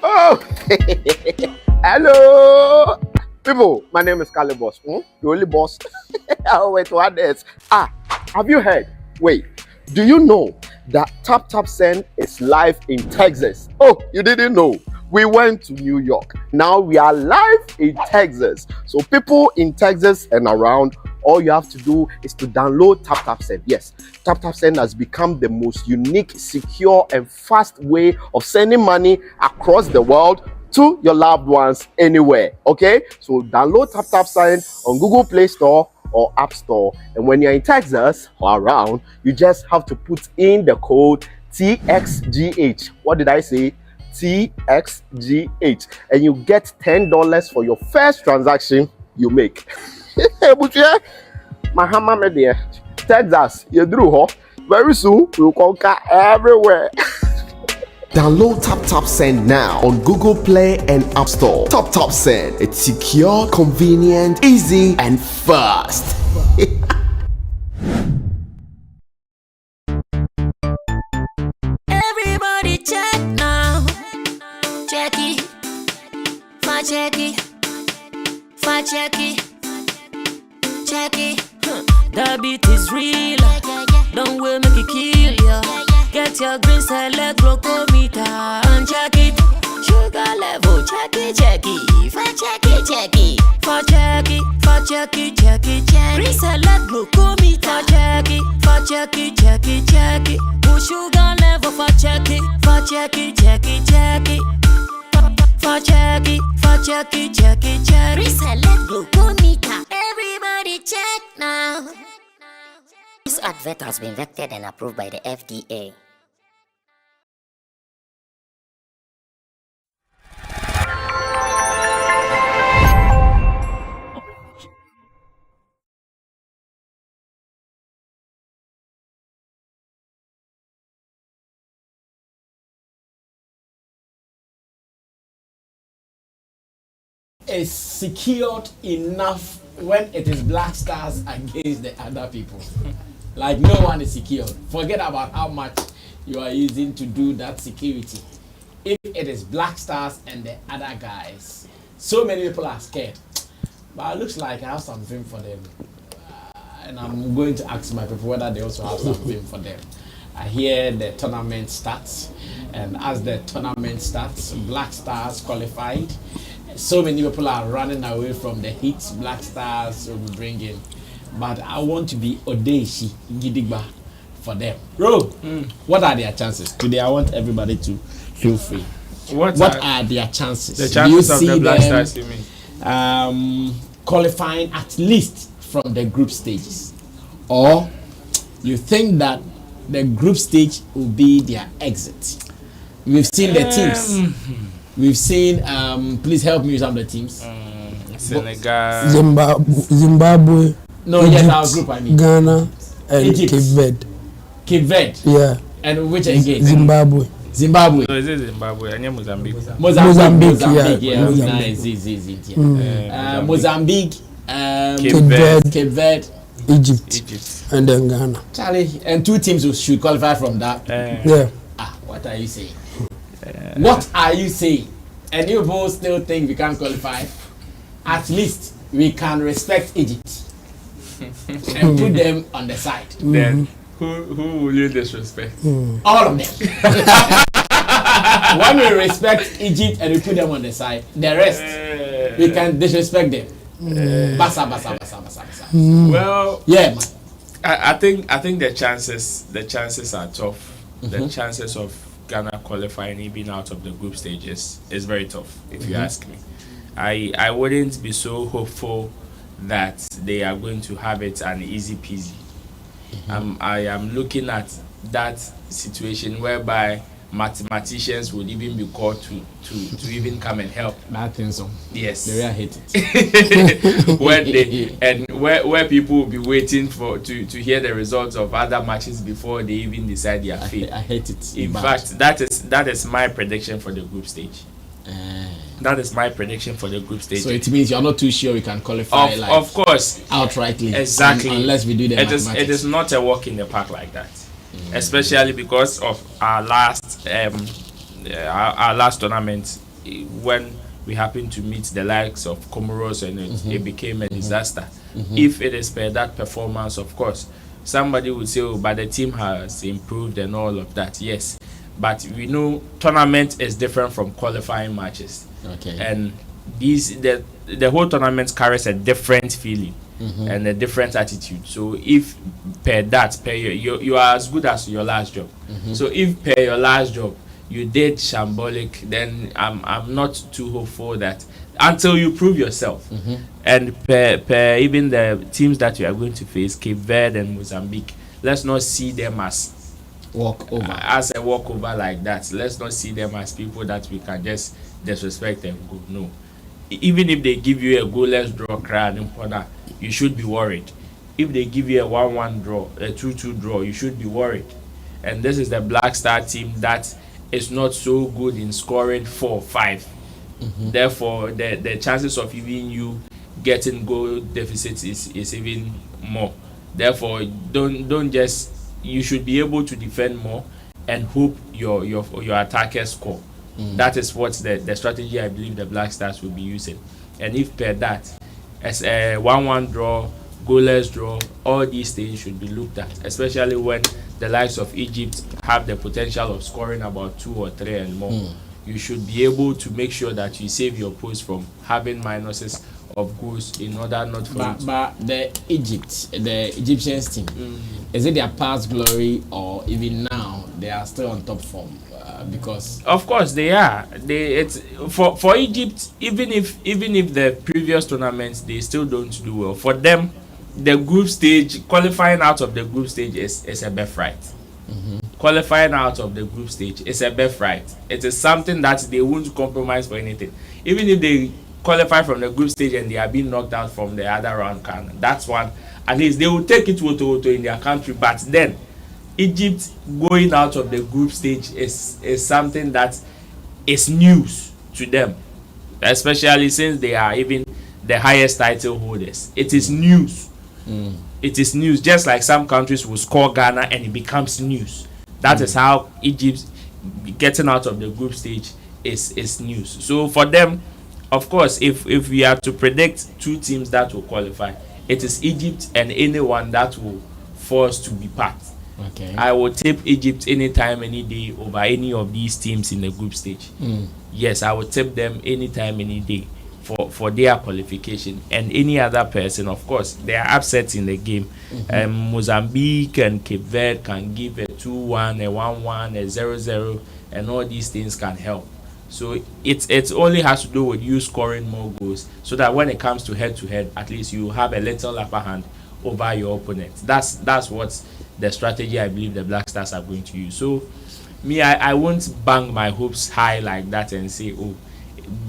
Oh, hello, people. My name is Kali Boss. The only boss. Oh, wait, what else? Have you heard? Wait, do you know that Taptap Send is live in Texas? Oh, you didn't know? We went to New York. Now we are live in Texas. So people in Texas and around, all you have to do is to download Taptap Send. Yes, Taptap Send has become the most unique, secure, and fast way of sending money across the world to your loved ones anywhere. Okay, so download Taptap Send on Google Play Store or App Store. And when you're in Texas or around, you just have to put in the code TXGH. What did I say? TXGH, and you get $10 for your first transaction you make. Mahama media, Texas, you drew ho. Very soon we'll conquer everywhere. Download Taptap Send now on Google Play and App Store. Taptap Send, it's secure, convenient, easy, and fast. Everybody check now. Check it. Fa check it. Fa check it. Check it. The beat is real. Don't wait, make it kill ya. Get your green select glucometer and check it. Sugar level, check it, check it. Fa check it, check it. Fa check it, fa check it, check it, check it. Green select glucometer. Fa check it, fa check it, check it, check it. Sugar level, fa check it, fa check it, check it, check it. Fa check it, fa check it, check it, check it. Green select glucometer. Everybody check now. This advert has been vetted and approved by the FDA. Is secured enough when it is black stars against the other people. Like no one is secured. Forget about how much you are using to do that security. If it is black stars and the other guys, so many people are scared. But it looks like I have something for them. And I'm going to ask my people whether they also have something for them. I hear the tournament starts, and as the tournament starts, black stars qualified. So many people are running away from the hits black stars will be bringing, but I want to be Odeshi Gidigba for them. Bro, what are their chances today? I want everybody to feel free. What are their chances? The chances of the black stars, you mean? Qualifying at least from the group stages, or you think that the group stage will be their exit? We've seen the teams. We've seen, please help me with some of the teams. Senegal, Zimbabwe. No, Egypt, yes, our group, I mean. Ghana and Egypt. Cape Verde. Cape Verde? Yeah. And which again? Zimbabwe. Zimbabwe. No, is it Zimbabwe? I mean Mozambique. Mozambique, yeah. Mozambique. Nice, Mozambique, Cape Verde. Egypt. And then Ghana. Charlie, and two teams should qualify from that. Yeah. What are you saying? What are you saying? And you both still think we can't qualify? At least we can respect Egypt and put them on the side. Then who will you disrespect? All of them. When we respect Egypt and we put them on the side, the rest we can disrespect them. Basa. Well, yeah, man. I think the chances are tough. The chances of Ghana qualifying even out of the group stages is very tough, if you ask me. I wouldn't be so hopeful that they are going to have it an easy peasy. I am looking at that situation whereby mathematicians would even be called to even come and help. I think so. Yes. They really hate it. where people will be waiting to hear the results of other matches before they even decide their fate. I hate it. In fact, that is my prediction for the group stage. That is my prediction for the group stage. So it means you are not too sure we can qualify of course outrightly. Exactly. Unless we do the mathematics. It is not a walk in the park like that. Especially because of our last tournament when we happened to meet the likes of Comoros and it became a disaster. If it is per that performance, of course, somebody would say, oh, but the team has improved and all of that. Yes, but we know tournament is different from qualifying matches. Okay. And the whole tournament carries a different feeling and a different attitude. So if per you are as good as your last job. So if per your last job you did shambolic, then I'm not too hopeful that until you prove yourself. And per even the teams that you are going to face, Cape Verde and Mozambique, let's not see them as as a walkover like that. Let's not see them as people that we can just disrespect and go. No. Even if they give you a goalless draw crowd in corner, you should be worried. If they give you a 1-1 draw, a 2-2 draw, you should be worried. And this is the Black Star team that is not so good in scoring 4-5. Therefore, the chances of even you getting goal deficit is even more. Therefore, don't just, you should be able to defend more and hope your attackers score. That is what the strategy I believe the Black Stars will be using. And if per that, as a 1-1 draw, goalless draw, all these things should be looked at, especially when the likes of Egypt have the potential of scoring about 2 or 3 and more. You should be able to make sure that you save your post from having minuses of goals in order not for but the Egyptians team, is it their past glory or even now they are still on top form? Because of course they are. It's for Egypt, even if the previous tournaments they still don't do well. For them, the group stage, qualifying out of the group stage is a birthright. Qualifying out of the group stage is a birthright. It is something that they won't compromise for anything. Even if they qualify from the group stage and they are being knocked out from the other round, that's one. At least they will take it to in their country. But then Egypt going out of the group stage is something that is news to them, especially since they are even the highest title holders. It is news. It is news. Just like some countries will score Ghana and it becomes news. That is how Egypt getting out of the group stage is news. So for them, of course, if we are to predict 2 teams that will qualify, it is Egypt and anyone that will force to be part. okay, I will tip Egypt anytime, any day over any of these teams in the group stage. Yes, I will tip them anytime, any day for their qualification. And any other person, of course, there are upsets in the game. Mozambique and Cape Verde can give a 2-1, a 1-1, a 0-0, and all these things can help. So it only has to do with you scoring more goals, so that when it comes to head-to-head, at least you have a little upper hand over your opponent. That's what the strategy I believe the Black Stars are going to use. So me, I won't bang my hopes high like that and say, oh,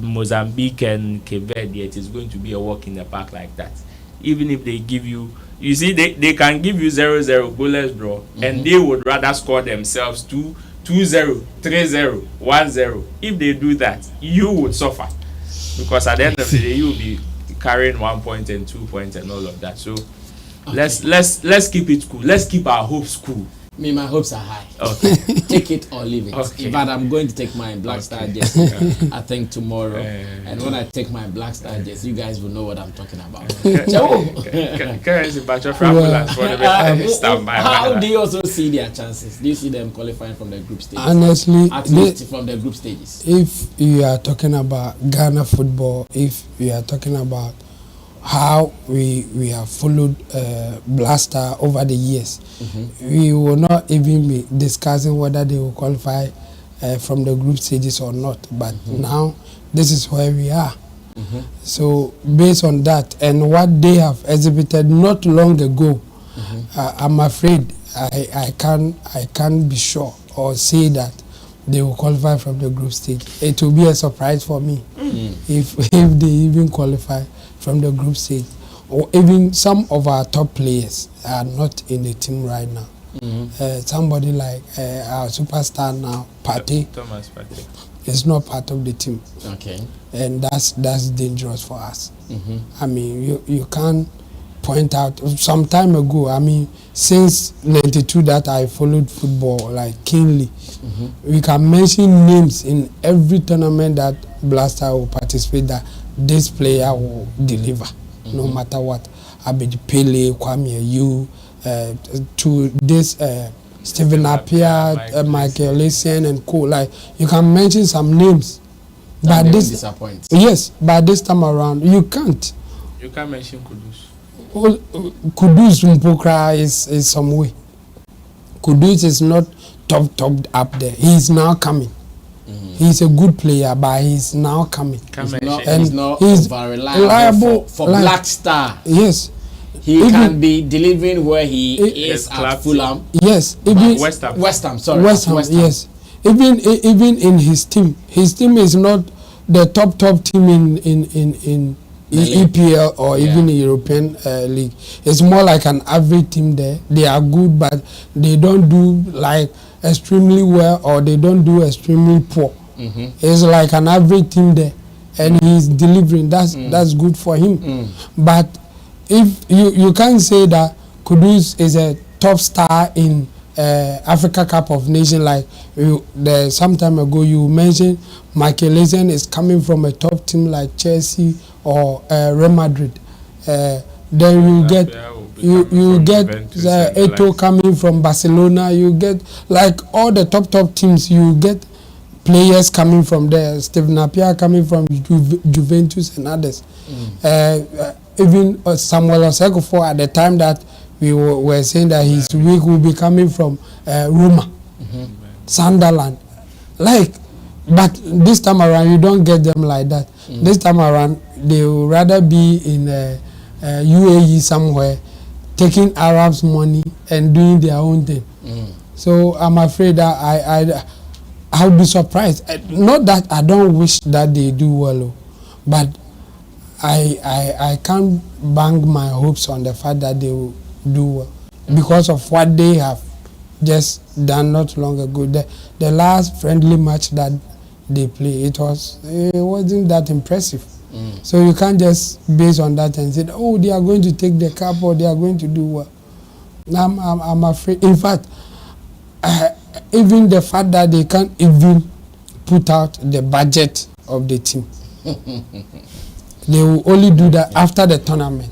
Mozambique and Cape Verde, it is going to be a walk in the park like that. Even if they give you see, they can give you 0-0 goalless draw, and they would rather score themselves 2-0, 3-0, 1-0. If they do that, you would suffer, because at the end of the day you will be carrying 1 point and 2 points and all of that. So let's keep it cool. Let's keep our hopes cool. Me, my hopes are high. Okay. Take it or leave it. Okay. But I'm going to take my Black Star jersey, I think tomorrow. And when I take my Black Star jersey, you guys will know what I'm talking about. How do you also see their chances? Do you see them qualifying from the group stages? Honestly, at least from the group stages. If you are talking about Ghana football, if you are talking about how we have followed Black Star over the years, we will not even be discussing whether they will qualify from the group stages or not. But now, this is where we are. So based on that and what they have exhibited not long ago, I'm afraid I can't be sure or say that they will qualify from the group stage. It will be a surprise for me if they even qualify from the group stage. Or even some of our top players are not in the team right now. Somebody like our superstar now, Thomas Partey, is not part of the team. Okay. And that's dangerous for us. I mean, you can't point out. Some time ago, I mean, since '92 that I followed football like keenly, we can mention names in every tournament that Blaster will participate, that this player will deliver no matter what. Abedi Pele, Kwame Ayew, to this Stephen Appiah, Michael Essien and co. Like, you can mention some names, but this disappoint. Yes, but this time around you can't. You can't mention Kudus. Well, Kudus Mpokra is some way. Kudus is not top up there. He's now coming. He's a good player, but he's now coming. He's not reliable for Black Star. Yes. He can be delivering where he is at Fulham. Yes. Even West Ham. Yes. Even in his team is not the top team in EPL or even the European league. It's more like an average team there. They are good, but they don't do like extremely well, or they don't do extremely poor. It's like an average team there, and he's delivering. That's good for him. But if you can't say that Kudus is a top star in Africa Cup of Nations, like some time ago you mentioned Michael Essien is coming from a top team like Chelsea or Real Madrid. Then you get Eto'o coming from Barcelona. You get like all the top teams. You get players coming from there. Stephen Appiah coming from Juventus and others. Even Samuel Oseko, at the time that we were saying that his week will be coming from Roma, Sunderland. Like, but this time around you don't get them like that. This time around they will rather be in UAE somewhere, taking Arabs' money and doing their own thing. So I'm afraid that I'll be surprised. Not that I don't wish that they do well, but I can't bang my hopes on the fact that they will do well because of what they have just done not long ago. The last friendly match that they play, it wasn't that impressive. So you can't just base on that and say, oh, they are going to take the cup or they are going to do well. I'm afraid. In fact, even the fact that they can't even put out the budget of the team, they will only do that after the tournament.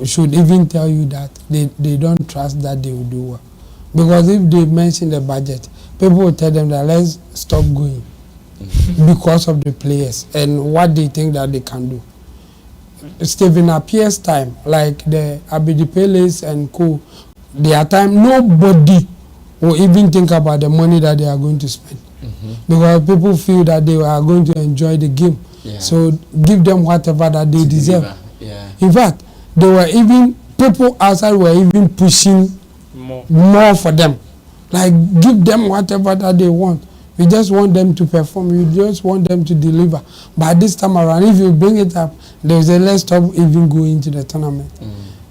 Should even tell you that they don't trust that they will do well. Because if they mention the budget, people will tell them that let's stop going because of the players and what they think that they can do. Stephen Appiah's time, like the Abedi Pele's and co, their time, nobody will even think about the money that they are going to spend. Because people feel that they are going to enjoy the game. So give them whatever that they deserve. In fact, they were even, people outside were even pushing more for them. Like, give them whatever that they want. We just want them to perform. We just want them to deliver. But this time around, if you bring it up, there's a let's stop even going to the tournament.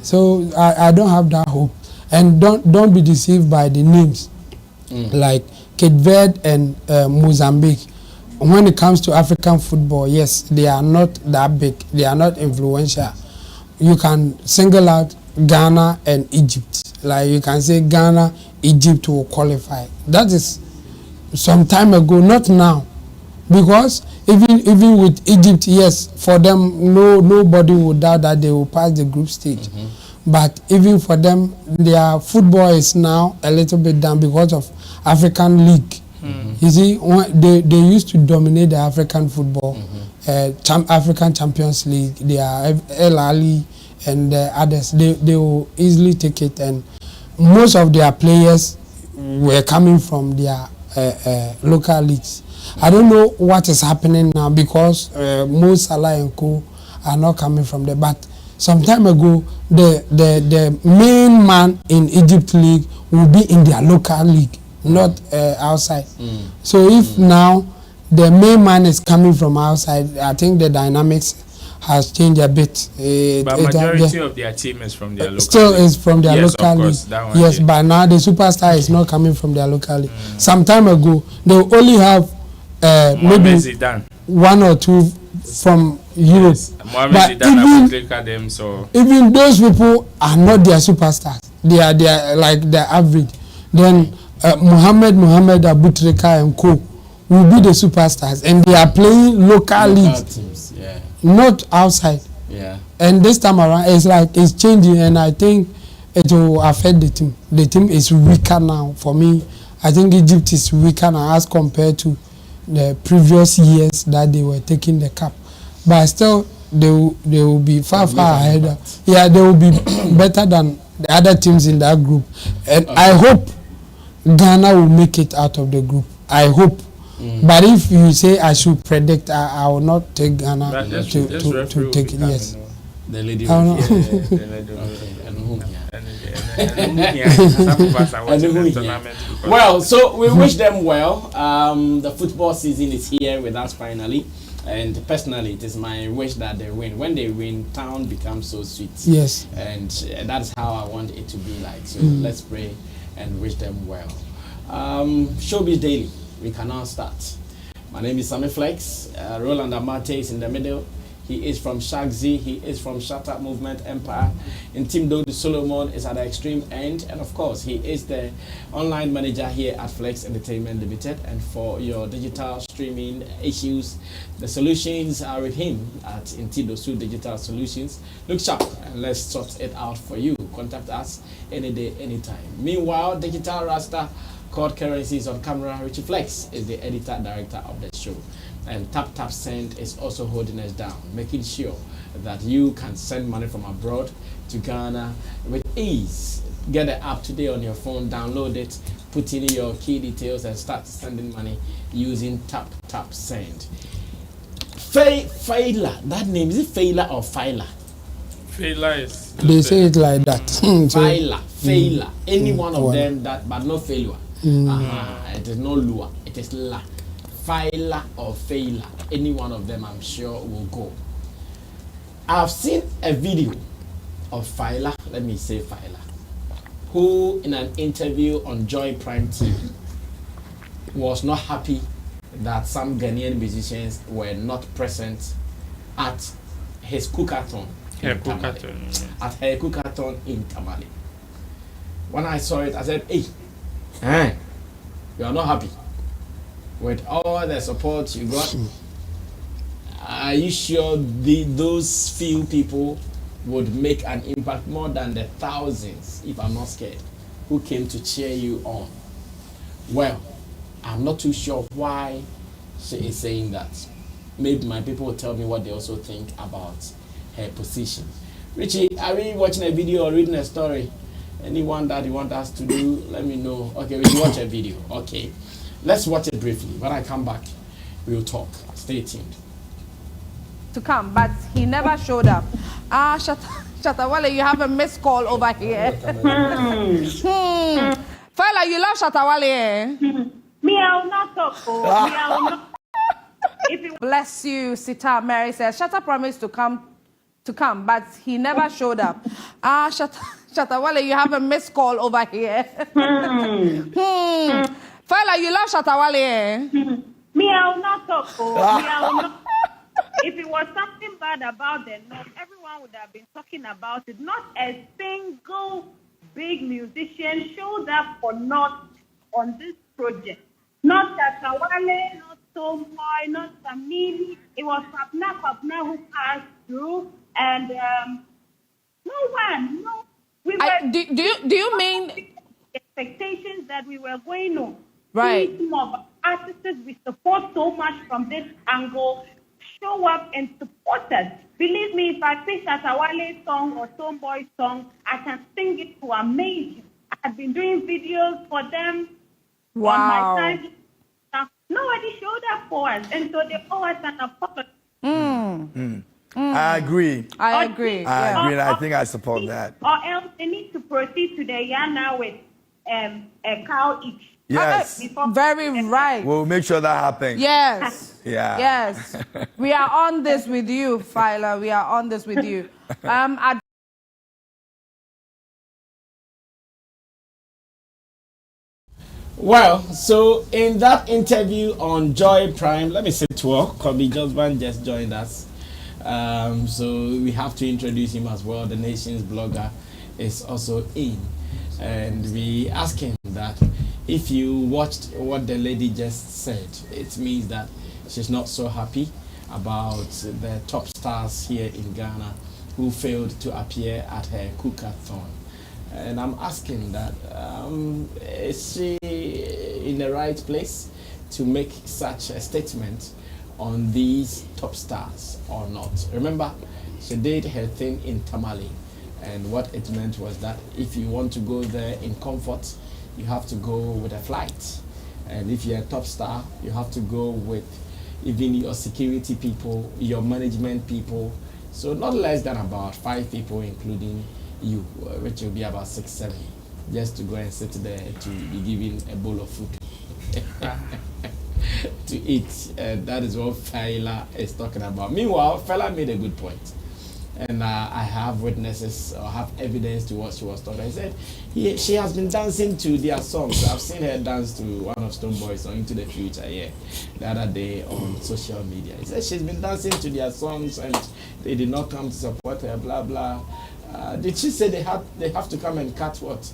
So I don't have that hope. And don't be deceived by the names. Like Cape Verde and Mozambique. When it comes to African football, yes, they are not that big. They are not influential. You can single out Ghana and Egypt. Like you can say Ghana, Egypt will qualify. That is some time ago, not now. Because even with Egypt, yes, for them, nobody would doubt that they will pass the group stage. But even for them, their football is now a little bit down because of African League. You see, they used to dominate the African football, African Champions League. They are El Ali and the others. They will easily take it, and most of their players were coming from their local leagues. I don't know what is happening now because Mo Salah and co are not coming from there. But some time ago, the main man in Egypt league will be in their local league, not outside. So if now the main man is coming from outside, I think the dynamics has changed a bit. But majority of their team is from their local still league. Is from their local league. Yes, but now the superstar is not coming from their local league. Some time ago, they only have maybe Zidane. One or two from Europe. But even those people are not their superstars. They are like the average. Then Mohamed Abutrika and co will be the superstars, and they are playing local leagues, teams, yeah. not outside. Yeah. And this time around, it's like it's changing, and I think it will affect the team. The team is weaker now. For me, I think Egypt is weaker now as compared to the previous years that they were taking the cup. But still, they will be far ahead. Yeah, they will be better than the other teams in that group. And I hope Ghana will make it out of the group. I hope. But if you say I should predict, I will not take Ghana to take it. Yes. The lady. I don't know. Well, so we wish them well. The football season is here with us finally. And personally, it is my wish that they win. When they win, town becomes so sweet. Yes. And that's how I want it to be like. So let's pray and wish them well. Showbiz Daily, we can now start. My name is Sammy Flex. Roland Amate is in the middle. He is from Shagzi. He is from Shatta Movement Empire. And Tim Dodi Solomon is at the extreme end. And of course, he is the online manager here at Flex Entertainment Limited. And for your digital streaming issues, the solutions are with him at Intidosu Digital Solutions. Look sharp and let's sort it out for you. Contact us any day, anytime. Meanwhile, Digital Rasta Called Currencies on Camera. Richie Flex is the editor-director of the show. And Taptap Send is also holding us down, making sure that you can send money from abroad to Ghana with ease. Get the app today on your phone, download it, put in your key details and start sending money using Taptap Send. Faila, that name, is it Faila or Faila? Faila is... They say it like that. Faila. Any one of them, that, but no failure. It is no lua, it is la. Faila or Faila, any one of them I'm sure will go. I've seen a video of Faila, let me say Faila, who in an interview on Joy Prime TV was not happy that some Ghanaian musicians were not present at his Cooka-thon at her Cooka-thon in Tamale. When I saw it, I said, hey, you are not happy with all the support you got? Are you sure those few people would make an impact more than the thousands, if I'm not scared, who came to cheer you on? Well, I'm not too sure why she is saying that. Maybe my people will tell me what they also think about her position. Richie, are we watching a video or reading a story? Anyone that you want us to do, let me know. Okay, we watch a video. Okay. Let's watch it briefly. When I come back, we'll talk. Stay tuned. To come, but he never showed up. Shatta, Wale, you have a missed call over here. Fela, you love Shatta Wale, eh? Me, I will not talk. Me, I will not. Bless you, Sita. Mary says Shatta promised to come, but he never showed up. Shatta Wale, you have a missed call over here. Fela, you love Shatta Wale, eh? Me, I will not talk. Me, I will not. If it was something bad about them, not everyone would have been talking about it. Not a single big musician showed up or not on this project. Not Shatta Wale, not Stonebwoy, not Sammy. It was Papna who passed through, and no one. No, we were. Do you mean expectations that we were going on? Right. Some of artists we support so much from this angle show up and support us. Believe me, if I pick Shatta Wale's song or Stonebwoy's song, I can sing it to amazing. I've been doing videos for them on my side. Nobody showed up for us, and so they owe us an apology. I agree. I agree. I agree. I think I support that. Or else they need to proceed to the Yana with a cow each. Yes. Very right. We'll make sure that happens. Yes. Yeah. Yes. We are on this with you, Fila. We are on this with you. Well, so in that interview on Joy Prime, let me say to her, Kobe Josban just joined us. So we have to introduce him as well. The Nation's blogger is also in. And we asked him that If you watched what the lady just said, it means that she's not so happy about the top stars here in Ghana who failed to appear at her Cooka Thon. And I'm asking that, is she in the right place to make such a statement on these top stars or not? Remember, she did her thing in Tamale, and what it meant was that if you want to go there in comfort, you have to go with a flight. And if you're a top star, you have to go with even your security people, your management people. So not less than about 5 people, including you, which will be about 6, 7, just to go and sit there to be given a bowl of food to eat. That is what Fela is talking about. Meanwhile, Fela made a good point. And I have witnesses or have evidence to what she was talking. I said she has been dancing to their songs. I've seen her dance to one of Stonebwoy's song Into the Future the other day on social media. He said she's been dancing to their songs and they did not come to support her, blah blah. Did she say they have to come and cut what?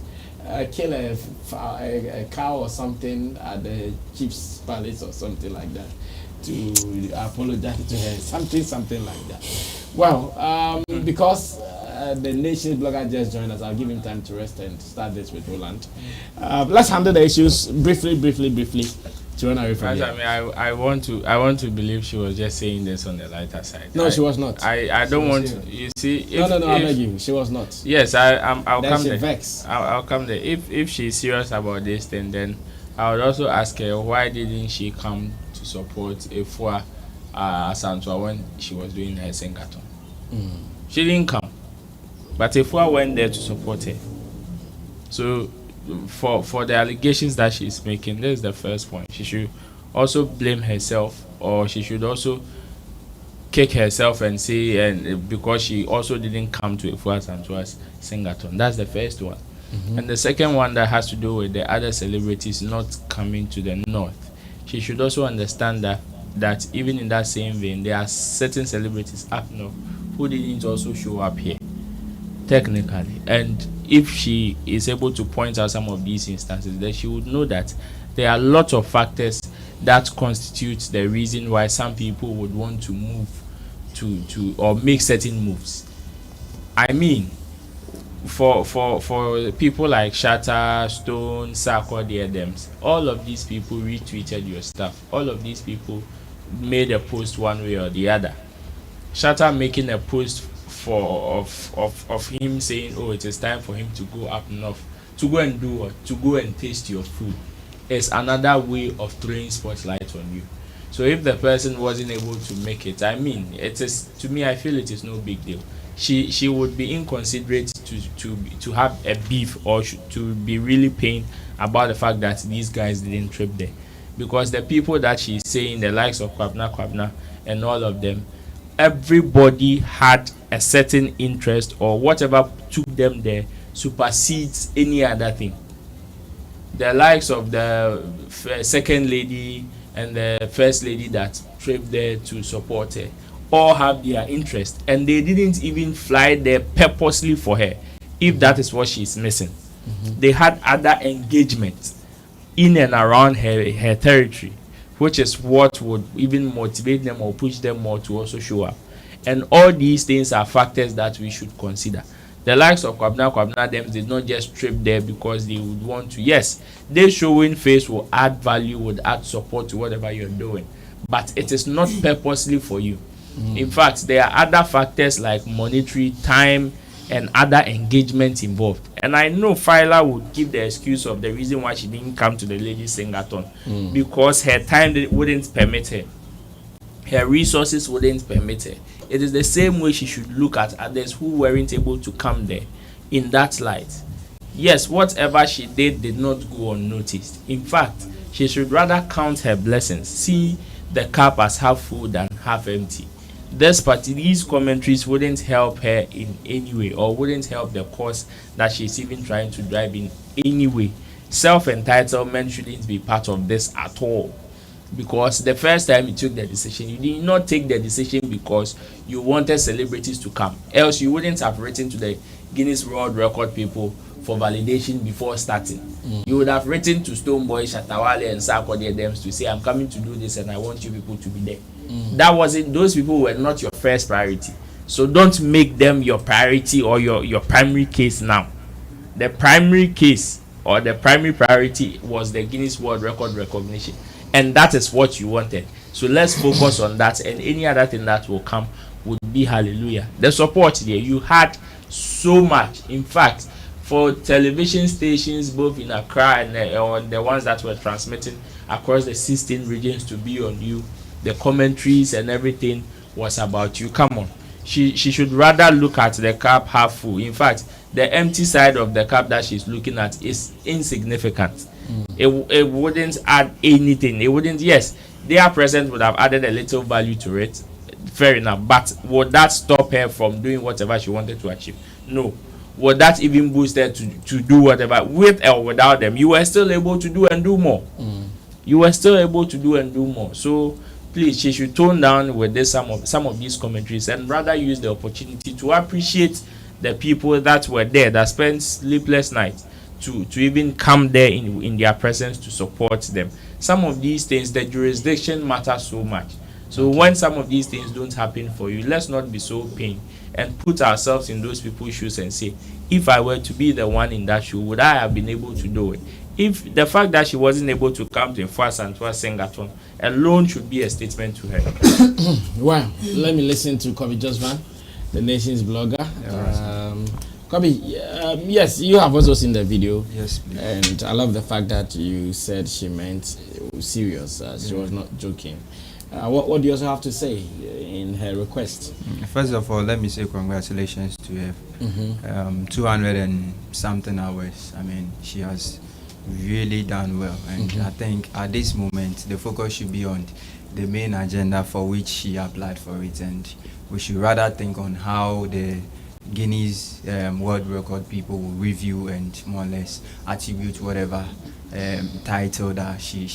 Kill a cow or something at the chief's palace or something like that to apologize to her, something like that. Well, because the Nation's blogger just joined us, I'll give him time to rest and start this with Roland. Let's handle the issues briefly to run away from here. I want to believe she was just saying this on the lighter side. No, she was not. I don't want to. You see, if, no, I beg you, she was not. Yes, I'll come there. Vex. I'll come there. If she's serious about this thing, then I would also ask her why didn't she come to support Efua Asantwa when she was doing her Sengaton. She didn't come, but Efua went there to support her. So for the allegations that she's making, this is the first point. She should also blame herself, or she should also kick herself and say, and because she also didn't come to Efua Asantwa's Sengaton. That's the first one. And the second one that has to do with the other celebrities not coming to the north. She should also understand that even in that same vein, there are certain celebrities up north who didn't also show up here, technically. And if she is able to point out some of these instances, then she would know that there are lots of factors that constitute the reason why some people would want to move to or make certain moves. I mean, for people like Shatta, Stone, Sarkodie, Adams, all of these people retweeted your stuff. All of these people made a post one way or the other. Shatta making a post of him saying, oh, it is time for him to go up north, to go and do what? To go and taste your food. It's another way of throwing spotlight on you. So if the person wasn't able to make it, I mean, it is, to me, I feel it is no big deal. She would be inconsiderate to have a beef or to be really pained about the fact that these guys didn't trip there, because the people that she's saying, the likes of Kwabna and all of them, everybody had a certain interest, or whatever took them there supersedes any other thing. The likes of the second lady and the first lady that tripped there to support her all have their interest, and they didn't even fly there purposely for her, if that is what she's missing. They had other engagements in and around her territory, which is what would even motivate them or push them more to also show up. And all these things are factors that we should consider. The likes of Kwabna them did not just trip there because they would want to. Yes, they showing face will add value, would add support to whatever you're doing, but it is not purposely for you. In fact, there are other factors like monetary, time, and other engagements involved. And I know Phyla would give the excuse of the reason why she didn't come to the ladies' Sengaton, because her time wouldn't permit her. Her resources wouldn't permit her. It is the same way she should look at others who weren't able to come there in that light. Yes, whatever she did not go unnoticed. In fact, she should rather count her blessings, see the cup as half full than half empty. These commentaries wouldn't help her in any way, or wouldn't help the cause that she's even trying to drive in any way. Self-entitlement shouldn't be part of this at all, because the first time you took the decision, you did not take the decision because you wanted celebrities to come, else you wouldn't have written to the Guinness World Record people for validation before starting. You would have written to Stonebwoy, Shatta, Wale, and Sarkodie them to say, I'm coming to do this and I want you people to be there. That wasn't, those people were not your first priority. So don't make them your priority or your primary case now. The primary case or the primary priority was the Guinness World Record recognition. And that is what you wanted. So let's focus on that, and any other thing that will come would be hallelujah. The support there, you had so much. In fact, for television stations both in Accra and the ones that were transmitting across the 16 regions to be on you, the commentaries and everything was about you. Come on. She should rather look at the cup half full. In fact, the empty side of the cup that she's looking at is insignificant. It wouldn't add anything. It wouldn't, yes, their presence would have added a little value to it. Fair enough. But would that stop her from doing whatever she wanted to achieve? No. Would that even boost her to do whatever? With or without them, you were still able to do and do more. You were still able to do and do more. So please, she should tone down with this some of these commentaries and rather use the opportunity to appreciate the people that were there, that spent sleepless nights to even come there in their presence to support them. Some of these things, the jurisdiction matters so much. So when some of these things don't happen for you, let's not be so pained and put ourselves in those people's shoes and say, if I were to be the one in that shoe, would I have been able to do it? If the fact that she wasn't able to come to Infas and to sing at home alone should be a statement to her. Well, let me listen to Kobe Josvan, the nation's blogger. Kobe, yes, you have also seen the video. Yes, please. And I love the fact that you said she meant it was serious. She was not joking. What do you also have to say in her request? First of all, let me say congratulations to her. 200 and something hours. I mean, she has really done well, and I think at this moment the focus should be on the main agenda for which she applied for it, and we should rather think on how the Guinness World Record people will review and more or less attribute whatever title that she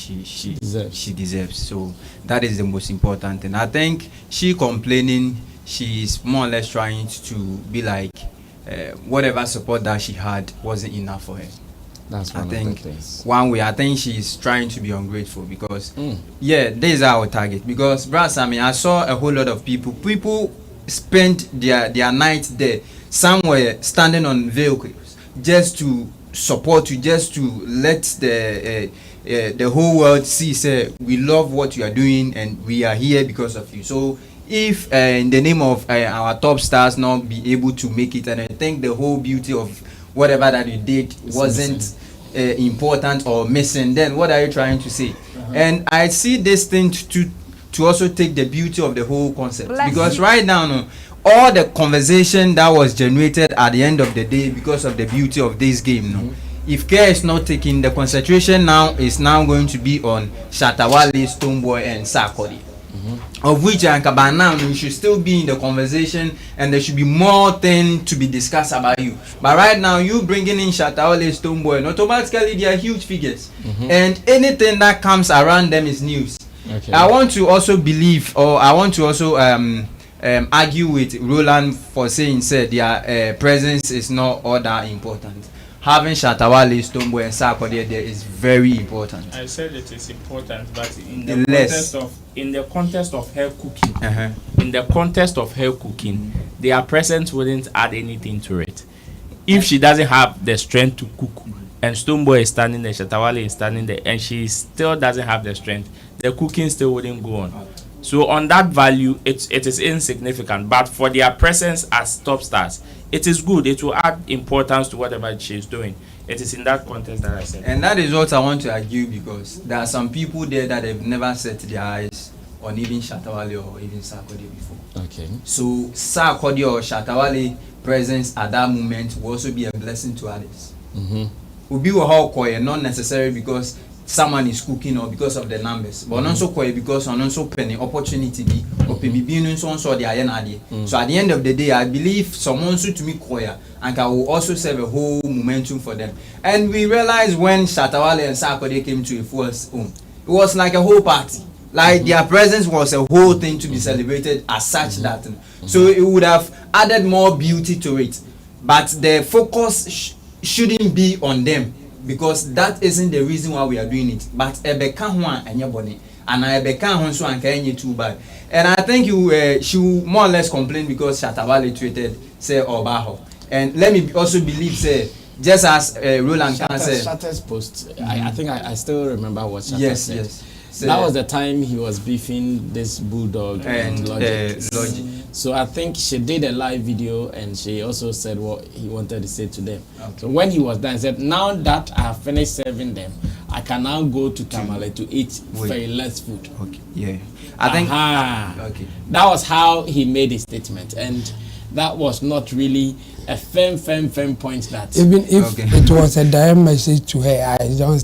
deserves. So that is the most important thing. I think she complaining, she is more or less trying to be like whatever support that she had wasn't enough for her. That's one of the things. One way, I think she's trying to be ungrateful because, yeah, this is our target. Because, brother Sammy, I saw a whole lot of people spent their night there. Some were standing on vehicles just to support you, just to let the whole world see, say, we love what you are doing and we are here because of you. So, if in the name of our top stars not be able to make it, and I think the whole beauty of whatever that you did wasn't important or missing, then what are you trying to say? And I see this thing to also take the beauty of the whole concept. Because right now, all the conversation that was generated at the end of the day because of the beauty of this game, if care is not taken, the concentration now is going to be on Shatta, Wale, Stonebwoy, and Sarkodie. Of which by now you should still be in the conversation and there should be more thing to be discussed about you. But right now you bringing in Shatta, Wale, Stonebwoy, and automatically they are huge figures, and anything that comes around them is news. I want to also believe, or I want to also argue with Roland for saying their presence is not all that important. Having Shatta, Wale, Stonebwoy, and Sarkodie there is very important. I said it is important, but in the context of her cooking, their presence wouldn't add anything to it. If she doesn't have the strength to cook, and Stonebwoy is standing there, Shatta, Wale is standing there, and she still doesn't have the strength, the cooking still wouldn't go on. So on that value, it is insignificant. But for their presence as top stars, it is good. It will add importance to whatever she's doing. It is in that context that I said. And that is what I want to argue, because there are some people there that have never set their eyes on even Shatta, Wale or even Sarkodie before. Okay. So Sarkodie or Shatta, Wale presence at that moment will also be a blessing to others. Will be not necessarily because someone is cooking or because of the numbers, but also because on also penny opportunity be or maybe so the iron. So at the end of the day, I believe someone should to me choir and can will also serve a whole momentum for them. And we realized when Shatta, Wale and Sarkodie came to a force home, it was like a whole party. Like their presence was a whole thing to be celebrated as such that. So it would have added more beauty to it. but the focus shouldn't be on them, because that isn't the reason why we are doing it. But ebeka ho anya bone, and ebeka ho so anka enye too bad. And I think she will more or less complain because Shatta Wale tweeted say Obaho. And let me also believe say, just as Roland can say, Shatta's post, I think I still remember what Shatta said. Yes. So that was the time he was beefing this Bulldog and Logic. So I think she did a live video and she also said what he wanted to say to them. Okay. So when he was done, he said, now that I have finished serving them, I can now go to Tamale to eat very less food. Okay. Yeah. I think okay. That was how he made his statement, and that was not really a firm point that even if it was a direct message to her, I don't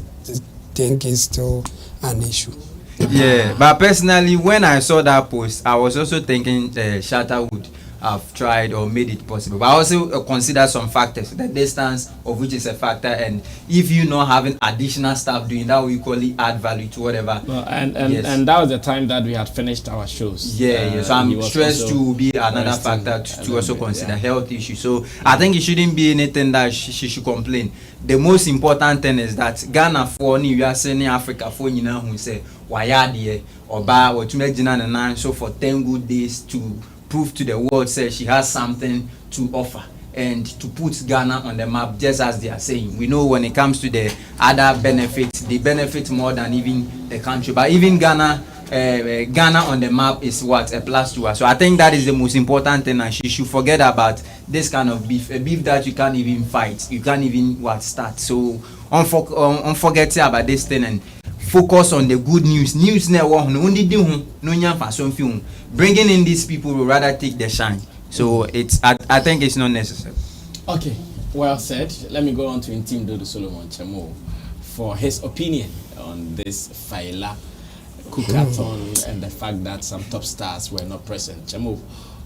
think it's still an issue. Yeah, but personally, when I saw that post, I was also thinking Shatta would have tried or made it possible. But I also consider some factors, the distance of which is a factor, and if you not having additional stuff doing that, will equally add value to whatever. Well, and that was the time that we had finished our shows. Yeah. So I'm stressed to be another factor to also consider health issues. So I think it shouldn't be anything that she should complain. The most important thing is that Ghana for we are saying Africa for you know who say why or ba or to make Jina so for 10 good days to prove to the world say she has something to offer and to put Ghana on the map, just as they are saying. We know when it comes to the other benefits, they benefit more than even the country. But even Ghana on the map is what a plus to her. So I think that is the most important thing, and she should forget about this kind of beef, a beef that you can't even fight, you can't even start. So unforget about this thing and focus on the good news. News network no bringing in these people will rather take the shine. So it's I think it's not necessary. Okay, well said. Let me go on to Intim Dodo Solomon Chamo for his opinion on this Faila, Cooka, Thon, and the fact that some top stars were not present. Chamo,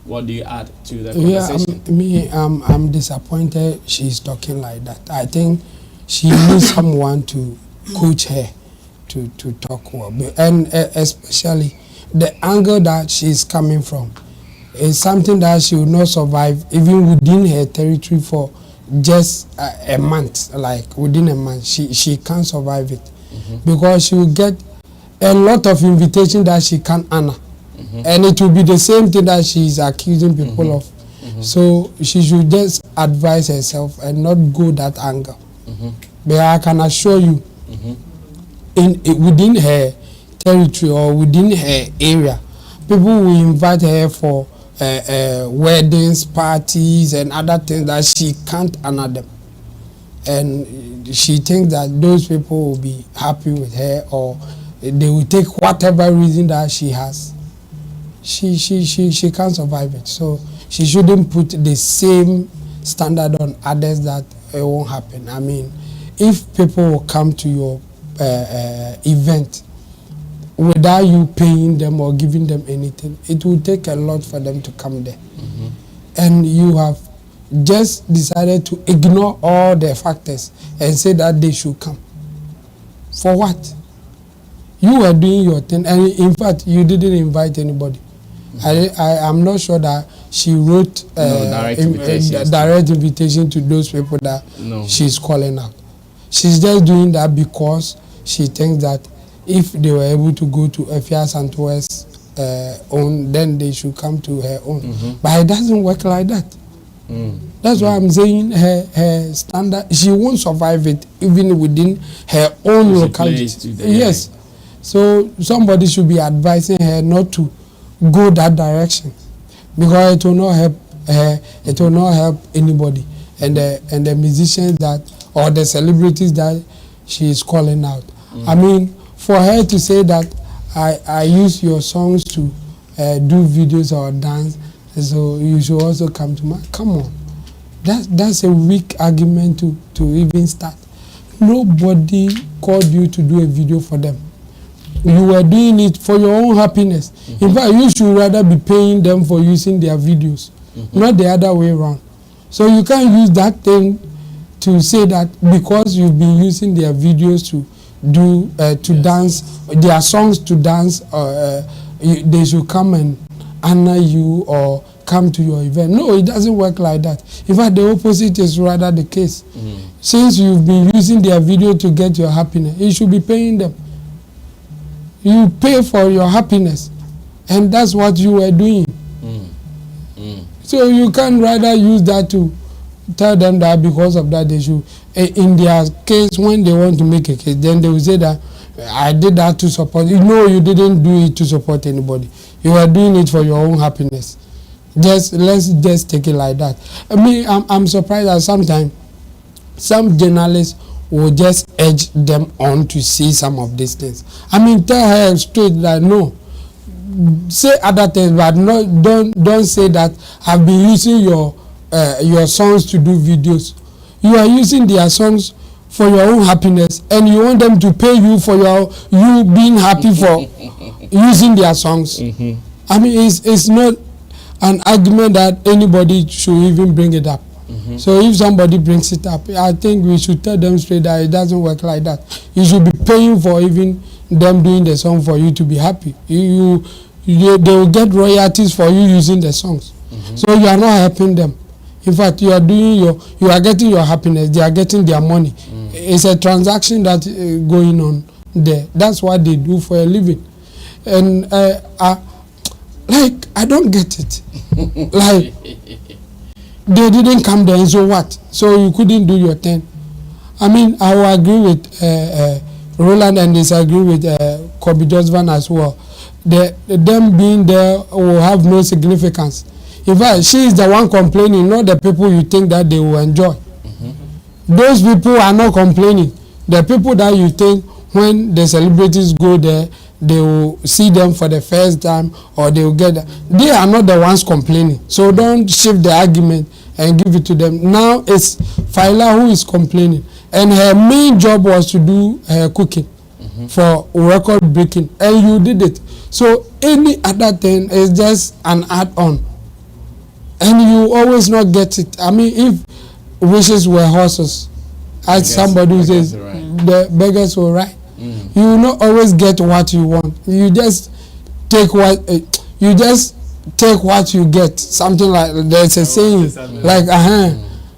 what do you add to the conversation? I'm disappointed she's talking like that. I think she needs someone to coach her to talk well, and especially the angle that she's coming from is something that she will not survive even within her territory for just a month. Like within a month, she can't survive it because she will get a lot of invitation that she can't honor, and it will be the same thing that she is accusing people of. So she should just advise herself and not go that angle. But I can assure you, within her territory or within her area, people will invite her for weddings, parties, and other things that she can't honor them. And she thinks that those people will be happy with her, or they will take whatever reason that she has. She can't survive it. So she shouldn't put the same standard on others that it won't happen. I mean, if people will come to your event without you paying them or giving them anything, it will take a lot for them to come there. And you have just decided to ignore all the factors and say that they should come. For what? You were doing your thing, and in fact, you didn't invite anybody. I'm not sure that she wrote direct invitation to those people that she's calling out. She's just doing that because she thinks that if they were able to go to Efia Santo's own, then they should come to her own. But it doesn't work like that. That's why I'm saying her standard, she won't survive it even within her own locality. Yes. So somebody should be advising her not to go that direction, because it will not help her, it will not help anybody. And the musicians that, or the celebrities that she is calling out. I mean, for her to say that I use your songs to do videos or dance, so you should also come to my, come on. That's a weak argument to even start. Nobody called you to do a video for them. You were doing it for your own happiness. In fact, you should rather be paying them for using their videos, not the other way around. So you can't use that thing to say that because you've been using their videos to do dance, their songs to dance, they should come and honor you or come to your event. No, it doesn't work like that. In fact, the opposite is rather the case. Since you've been using their video to get your happiness, you should be paying them. You pay for your happiness, and that's what you were doing. So you can rather use that to tell them that because of that they should. In their case, when they want to make a case, then they will say that I did that to support. You know, you didn't do it to support anybody. You were doing it for your own happiness. Let's just take it like that. I mean, I'm surprised that sometimes some journalists will just edge them on to see some of these things. I mean, tell her straight that no. Say other things, but don't say that I've been using your songs to do videos. You are using their songs for your own happiness, and you want them to pay you for you being happy for using their songs. I mean, it's not an argument that anybody should even bring it up. So if somebody brings it up, I think we should tell them straight that it doesn't work like that. You should be paying for even them doing the song for you to be happy. They will get royalties for you using the songs. So you are not helping them. In fact, you are getting your happiness. They are getting their money. It's a transaction that going on there. That's what they do for a living. And I don't get it. Like, they didn't come there, and so what? So you couldn't do your thing. I mean, I will agree with Roland and disagree with Kobe Josvan as well. Them being there will have no significance. In fact, she is the one complaining, not the people you think that they will enjoy. Those people are not complaining. The people that you think when the celebrities go there, they will see them for the first time or they will get they are not the ones complaining. So don't shift the argument and give it to them. Now it's Faila who is complaining, and her main job was to do her cooking for record breaking, and you did it. So any other thing is just an add-on, and you always not get it. I mean, if wishes were horses, as somebody says, the beggars will ride. You will not always get what you want. You just take what you get. Something like there's a saying like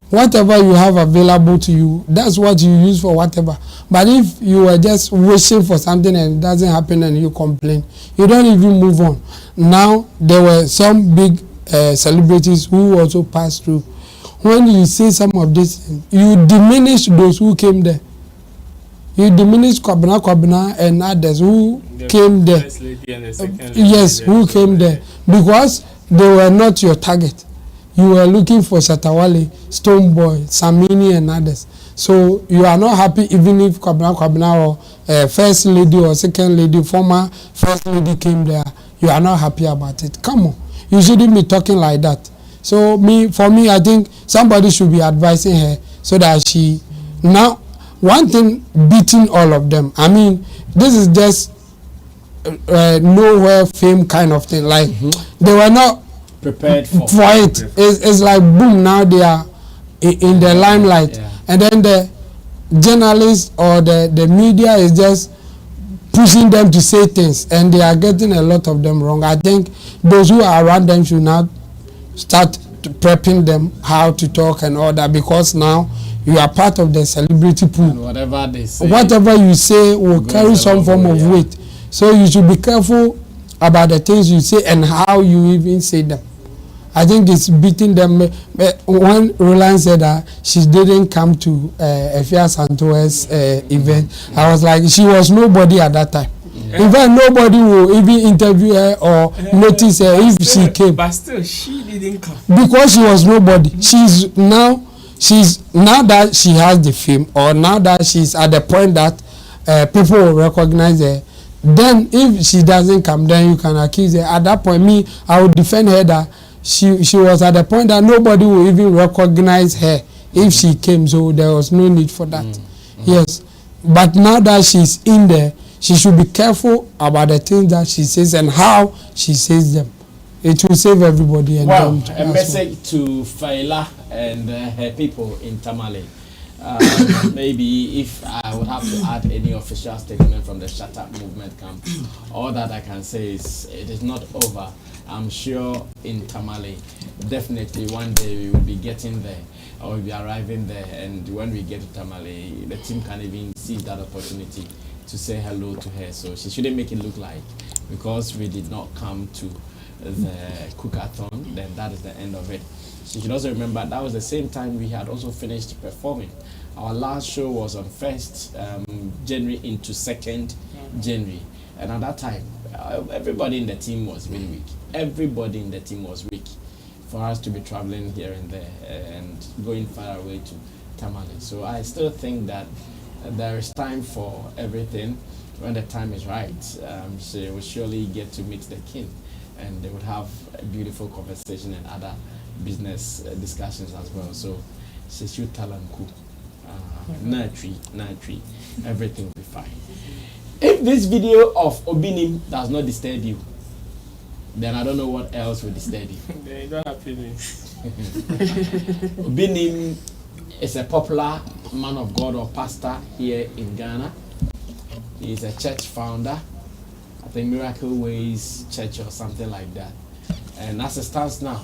whatever you have available to you, that's what you use for whatever. But if you are just wishing for something and it doesn't happen and you complain, you don't even move on. Now there were some big celebrities who also passed through. When you say some of this, you diminish those who came there. You diminish Kwabena and others who came there. Yes, who came there. Because they were not your target. You were looking for Shatta, Wale, Stonebwoy, Sammy and others. So you are not happy even if Kwabena or first lady or second lady, former first lady came there. You are not happy about it. Come on. You shouldn't be talking like that. So for me, I think somebody should be advising her so that she now. One thing beating all of them. I mean, this is just nowhere fame kind of thing. Like they were not prepared for it. It's like boom. Now they are in the limelight, and then the journalists or the media is just pushing them to say things, and they are getting a lot of them wrong. I think those who are around them should now start prepping them how to talk and all that, because now you are part of the celebrity pool. And whatever you say will carry some form of weight. So you should be careful about the things you say and how you even say them. I think it's beating them. When Roland said that she didn't come to Efia Santo's event, I was like, she was nobody at that time. In fact, nobody will even interview her or notice her if she came. But still, she didn't come. Because she was nobody. Now that she has the fame, or now that she's at the point that people will recognize her, then if she doesn't come, then you can accuse her. At that point, I would defend her that she was at the point that nobody will even recognize her if she came, so there was no need for that. Yes, but now that she's in there, she should be careful about the things that she says and how she says them. It will save everybody. And well, a message to Faila and her people in Tamale. Maybe if I would have to add any official statement from the Shatta movement camp, all that I can say is it is not over. I'm sure in Tamale, definitely one day we will be getting there, or we'll be arriving there, and when we get to Tamale, the team can even seize that opportunity to say hello to her. So she shouldn't make it look like because we did not come to the Cooka Thon, then that is the end of it. She should also remember that was the same time we had also finished performing. Our last show was on 1st January into 2nd January, and at that time everybody in the team was really weak. Everybody in the team was weak for us to be traveling here and there and going far away to Tamale. So I still think that there is time for everything. When the time is right, she will surely get to meet the king, and they would have a beautiful conversation and other business discussions as well. So she should tell them cool. Natri, everything will be fine. If this video of Obinim does not disturb you, then I don't know what else will disturb you. They don't have feelings. Obinim is a popular man of God or pastor here in Ghana. He is a church founder. I think Miracle Ways Church or something like that. And as it stands now,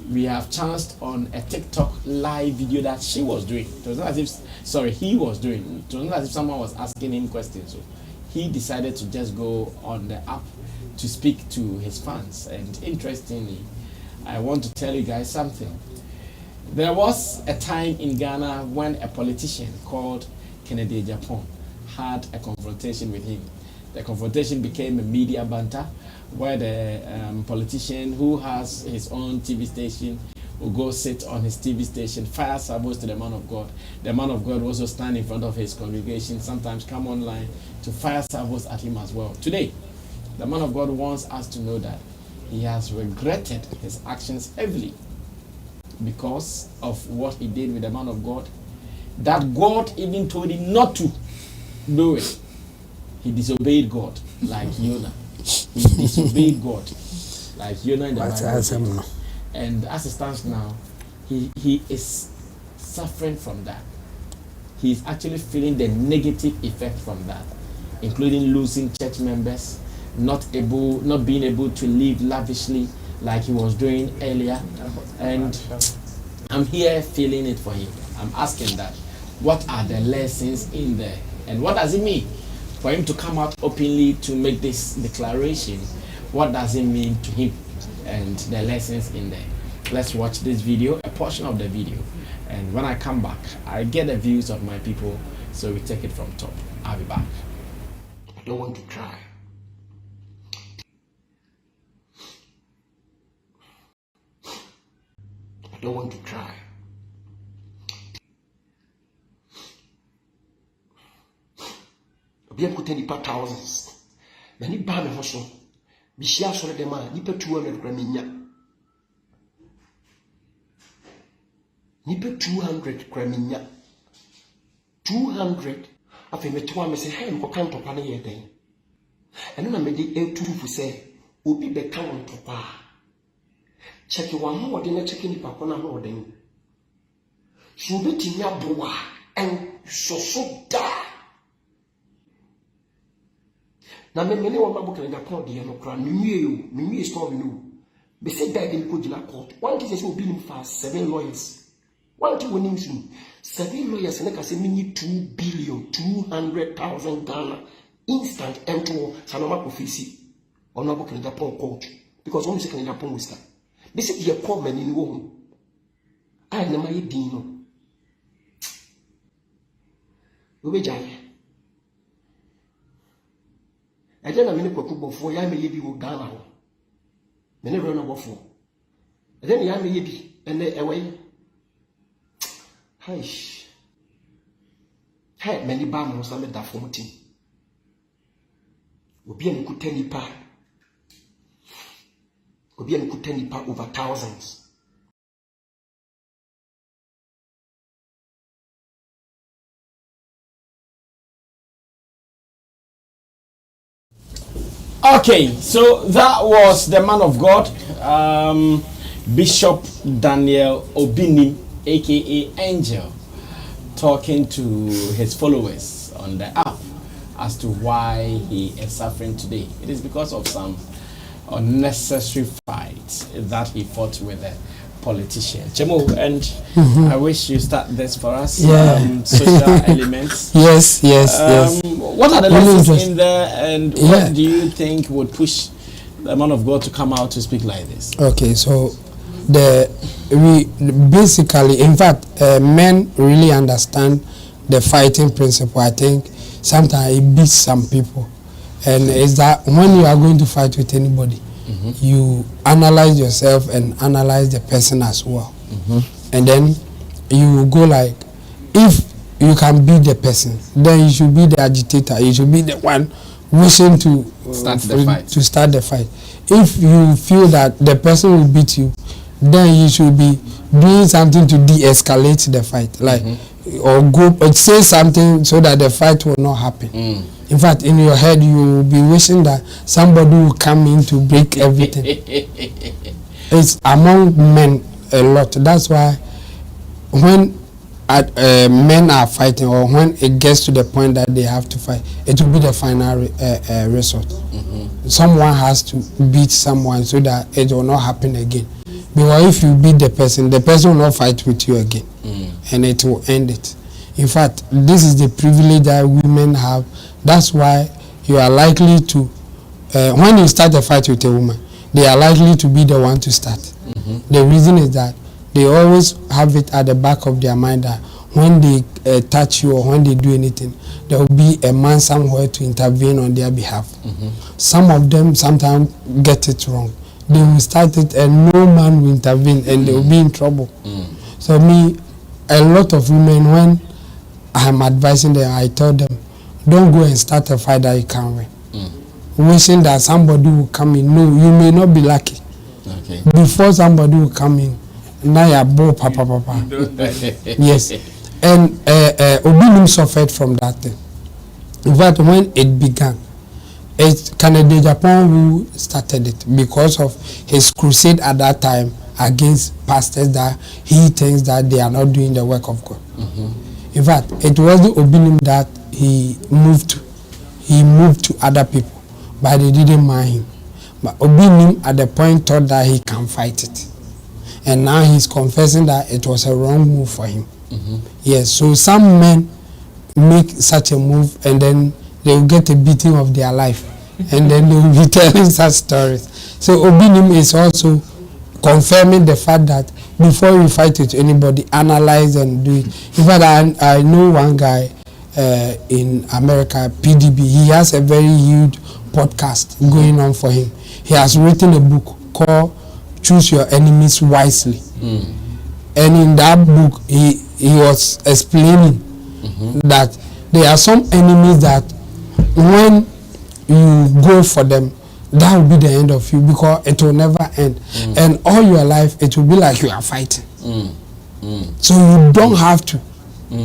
we have chanced on a TikTok live video that she was doing. It was not as if, he was doing. It was not as if someone was asking him questions. So he decided to just go on the app to speak to his fans. And interestingly, I want to tell you guys something. There was a time in Ghana when a politician called Kennedy Japan had a confrontation with him. The confrontation became a media banter where the politician who has his own TV station will go sit on his TV station, fire sabos to the man of God. The man of God will also stand in front of his congregation, sometimes come online to fire sabos at him as well. Today, the man of God wants us to know that he has regretted his actions heavily because of what he did with the man of God, that God even told him not to do it. He disobeyed God like Jonah. He disobeyed God like Jonah in the Bible. And as it stands now, he is suffering from that. He is actually feeling the negative effect from that, including losing church members, not being able to live lavishly like he was doing earlier. And I'm here feeling it for him. I'm asking that, what are the lessons in there? And what does it mean for him to come out openly to make this declaration? What does it mean to him and the lessons in there? Let's watch this video, a portion of the video, and when I come back, I get the views of my people, so we take it from top. I'll be back. I don't want to cry. I don't want to cry. Bien coûté ni pas thousands. Mais ni ba me hoso. Bi shia so de ma ni pa 200 gram nya. Ni pa 200 gram nya. 200 afi me to am say hey ko kan to pa na ye den. Eno na me di e2 say obi be kan to pa. Check one more de na check ni pa ko na ho den. So be ti nya boa en so da. Na me mene wo mabuka nga pon de no kra me story no be say that dem ko jina court one case say Obinim fa 7 lawyers one thing we need to 7 lawyers na ka say mini 2 billion 200,000 Ghana instant ento sanoma profisi ono mabuka nga pon court because one say kan nga pon wista be say ye poor man ni wo hu ai na ma ye din no we jai. I don't have any before I may be with Ghana. Many run over for. Then I may be and then away. Hush. Hey, many banners are made that 14. Obinim could tell you pa. Obinim could tell you pa over thousands. Okay, so that was the man of God, Bishop Daniel Obinim, aka Angel. talking to his followers on the app as to why he is suffering today. It is because of some unnecessary fight that he fought with a politician. Chemo, and I wish you start this for us. Yeah. Social elements. Yes. What are the lessons in there, and what do you think would push the man of God to come out to speak like this? Okay, so we basically, in fact, men really understand the fighting principle. I think sometimes it beats some people, and it's that when you are going to fight with anybody, you analyze yourself and analyze the person as well, and then you go like, if you can beat the person, then you should be the agitator. You should be the one wishing to start the fight. If you feel that the person will beat you, then you should be doing something to de-escalate the fight, like or go or say something so that the fight will not happen. In fact, in your head, you will be wishing that somebody will come in to break everything. It's among men a lot. That's why when men are fighting, or when it gets to the point that they have to fight, it will be the final result. Someone has to beat someone so that it will not happen again. Because if you beat the person will not fight with you again, and it will end it. In fact, this is the privilege that women have. That's why you are likely to, when you start a fight with a woman, they are likely to be the one to start. The reason is that they always have it at the back of their mind that when they touch you or when they do anything, there will be a man somewhere to intervene on their behalf. Some of them sometimes get it wrong. They will start it and no man will intervene, and they will be in trouble. So me, a lot of women, when I'm advising them, I tell them, don't go and start a fight that you can't win. Wishing that somebody will come in. No, you may not be lucky. Okay. Before somebody will come in, now you're both papa. Yes. And Obinim suffered from that thing. In fact, when it began, it's Canada Japan who started it because of his crusade at that time against pastors that he thinks that they are not doing the work of God. In fact, it was the Obinim that he moved to other people, but they didn't mind him. But Obinim at the point thought that he can fight it, and now he's confessing that it was a wrong move for him. Yes, so some men make such a move and then they will get a beating of their life, and then they will be telling such stories. So Obinim is also confirming the fact that before you fight with anybody, analyze and do it. In fact, I know one guy in America, PDB. He has a very huge podcast going on for him. He has written a book called Choose Your Enemies Wisely. And in that book, he was explaining that there are some enemies that when you go for them, that will be the end of you, because it will never end. And all your life, it will be like you are fighting. So you don't have to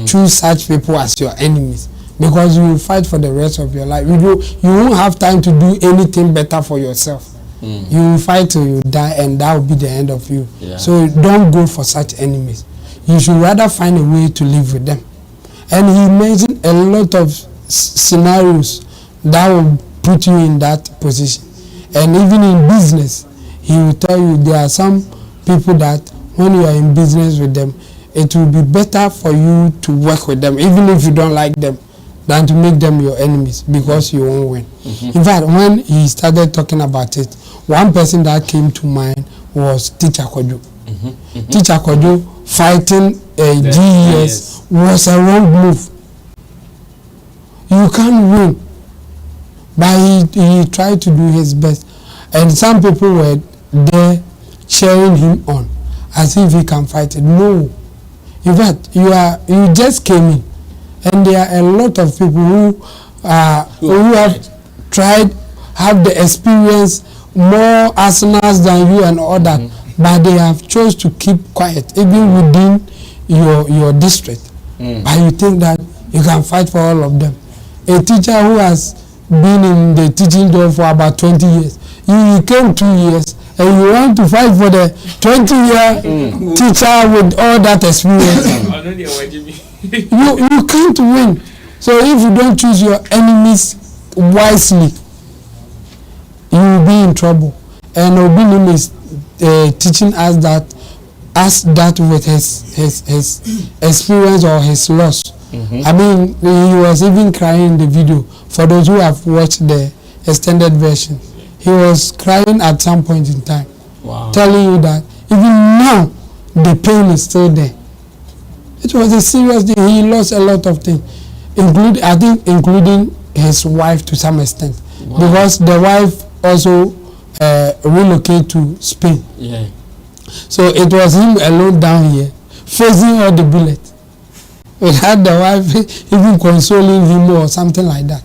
choose such people as your enemies, because you will fight for the rest of your life. You won't have time to do anything better for yourself. You will fight till you die, and that will be the end of you. So don't go for such enemies. You should rather find a way to live with them. And he mentioned a lot of scenarios that will put you in that position. And even in business, he will tell you there are some people that when you are in business with them, it will be better for you to work with them, even if you don't like them, than to make them your enemies, because you won't win. In fact, when he started talking about it, one person that came to mind was Teacher Kojo. Teacher Kojo fighting GES was a wrong move. You can't win. But he tried to do his best. And some people were there cheering him on as if he can fight it. No. In fact, you just came in. And there are a lot of people who have tried, have the experience, more arsenals than you and all that. But they have chose to keep quiet, even within your district. But you think that you can fight for all of them. A teacher who has been in the teaching job for about 20 years. You came 2 years and you want to fight for the 20-year teacher with all that experience. You can't win. So if you don't choose your enemies wisely, you will be in trouble. And Obinim is teaching us that with his experience or his loss. I mean, he was even crying in the video. For those who have watched the extended version, he was crying at some point in time, telling you that even now the pain is still there. It was a serious thing. He lost a lot of things, including his wife to some extent, because the wife also relocated to Spain. Yeah. So it was him alone down here, facing all the bullets, without the wife even consoling him or something like that.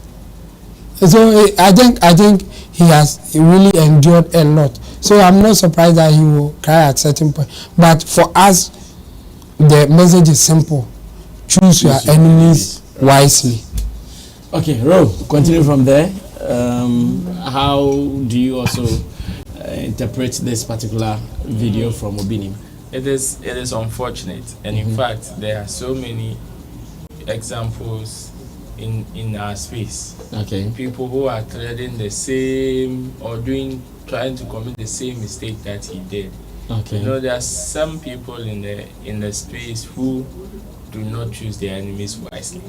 So I think he has really endured a lot. So I'm not surprised that he will cry at certain point. But for us, the message is simple: choose your enemies wisely. Okay, Ro, continue from there. How do you also interpret this particular video from Obinim? It is unfortunate, and in fact, there are so many examples in our space. Okay. People who are treading the same or trying to commit the same mistake that he did. Okay. You know, there are some people in the space who do not choose their enemies wisely,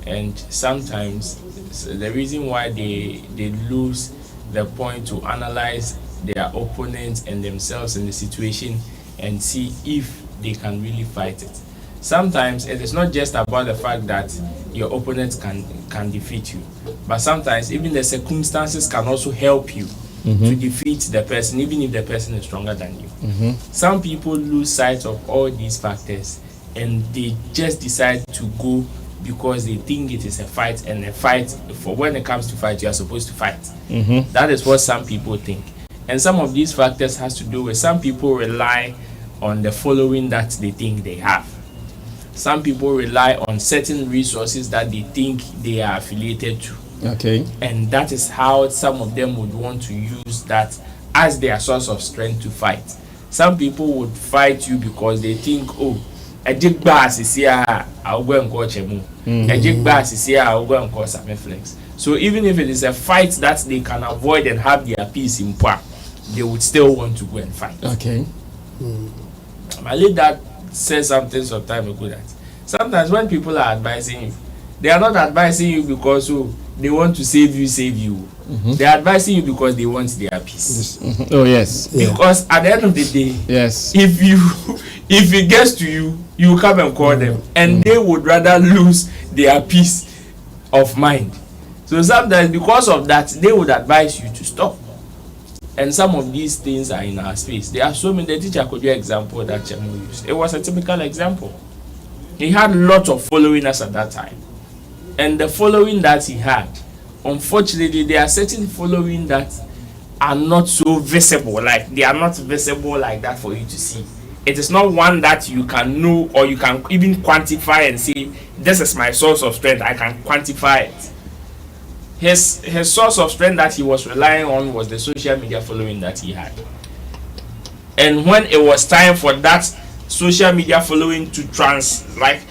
and sometimes the reason why they lose the point to analyze their opponents and themselves in the situation and see if they can really fight it. Sometimes it is not just about the fact that your opponents can defeat you, but sometimes even the circumstances can also help you to defeat the person, even if the person is stronger than you. Some people lose sight of all these factors and they just decide to go because they think it is a fight, and a fight, for when it comes to fight, you are supposed to fight. That is what some people think. And some of these factors has to do with some people rely on the following that they think they have. Some people rely on certain resources that they think they are affiliated to. Okay. And that is how some of them would want to use that as their source of strength to fight. Some people would fight you because they think, oh, a jig bass is here, I'll go and coach him. A jig bass is here, I'll go and call Sammy flex. So even if it is a fight that they can avoid and have their peace in power, they would still want to go and fight. Okay. My lead dad said something some time ago that sometimes when people are advising you, they are not advising you because they want to save you. They are advising you because they want their peace. Oh yes. Because at the end of the day, yes, if it gets to you, you come and call them, and they would rather lose their peace of mind. So sometimes because of that, they would advise you to stop. And some of these things are in our space. There are so many. The teacher could do example that Chemo used. It was a typical example. He had lots of followers at that time. And the following that he had, unfortunately, there are certain following that are not so visible. Like, they are not visible like that for you to see. It is not one that you can know or you can even quantify and say, this is my source of strength. I can quantify it. His source of strength that he was relying on was the social media following that he had. And when it was time for that social media following to translate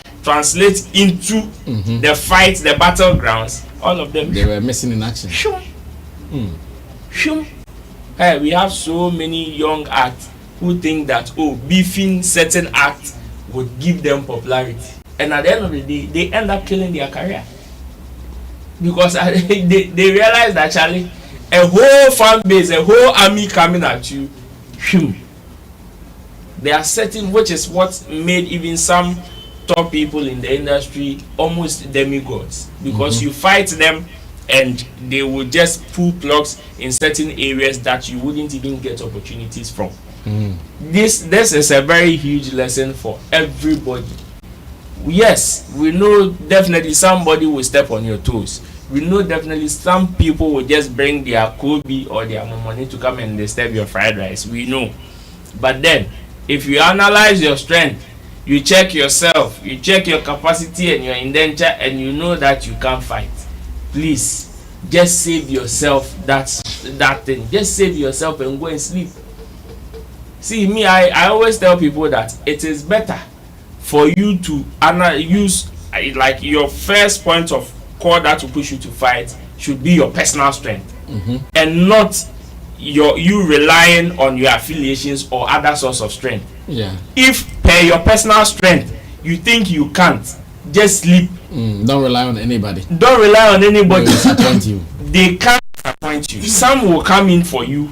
into the fight, the battlegrounds, all of them, they were missing in action. Hey, we have so many young acts who think that beefing certain acts would give them popularity, and at the end of the day, they end up killing their career because they realize that Charlie, a whole fan base, a whole army coming at you. They are certain, which is what made even some top people in the industry almost demigods, because you fight them and they will just pull plugs in certain areas that you wouldn't even get opportunities from. This is a very huge lesson for everybody. Yes, we know definitely somebody will step on your toes. We know definitely some people will just bring their Kobe or their money to come and disturb your fried rice. We know. But then, if you analyze your strength, you check yourself, you check your capacity and your indenture, and you know that you can fight, please just save yourself that thing. Just save yourself and go and sleep. See, me, I always tell people that it is better for you to use like your first point of call that will push you to fight should be your personal strength, and not you relying on your affiliations or other source of strength. Yeah. If per your personal strength you think you can't, just sleep. Don't rely on anybody. Don't rely on anybody. They will disappoint you. They can't disappoint you. Some will come in for you,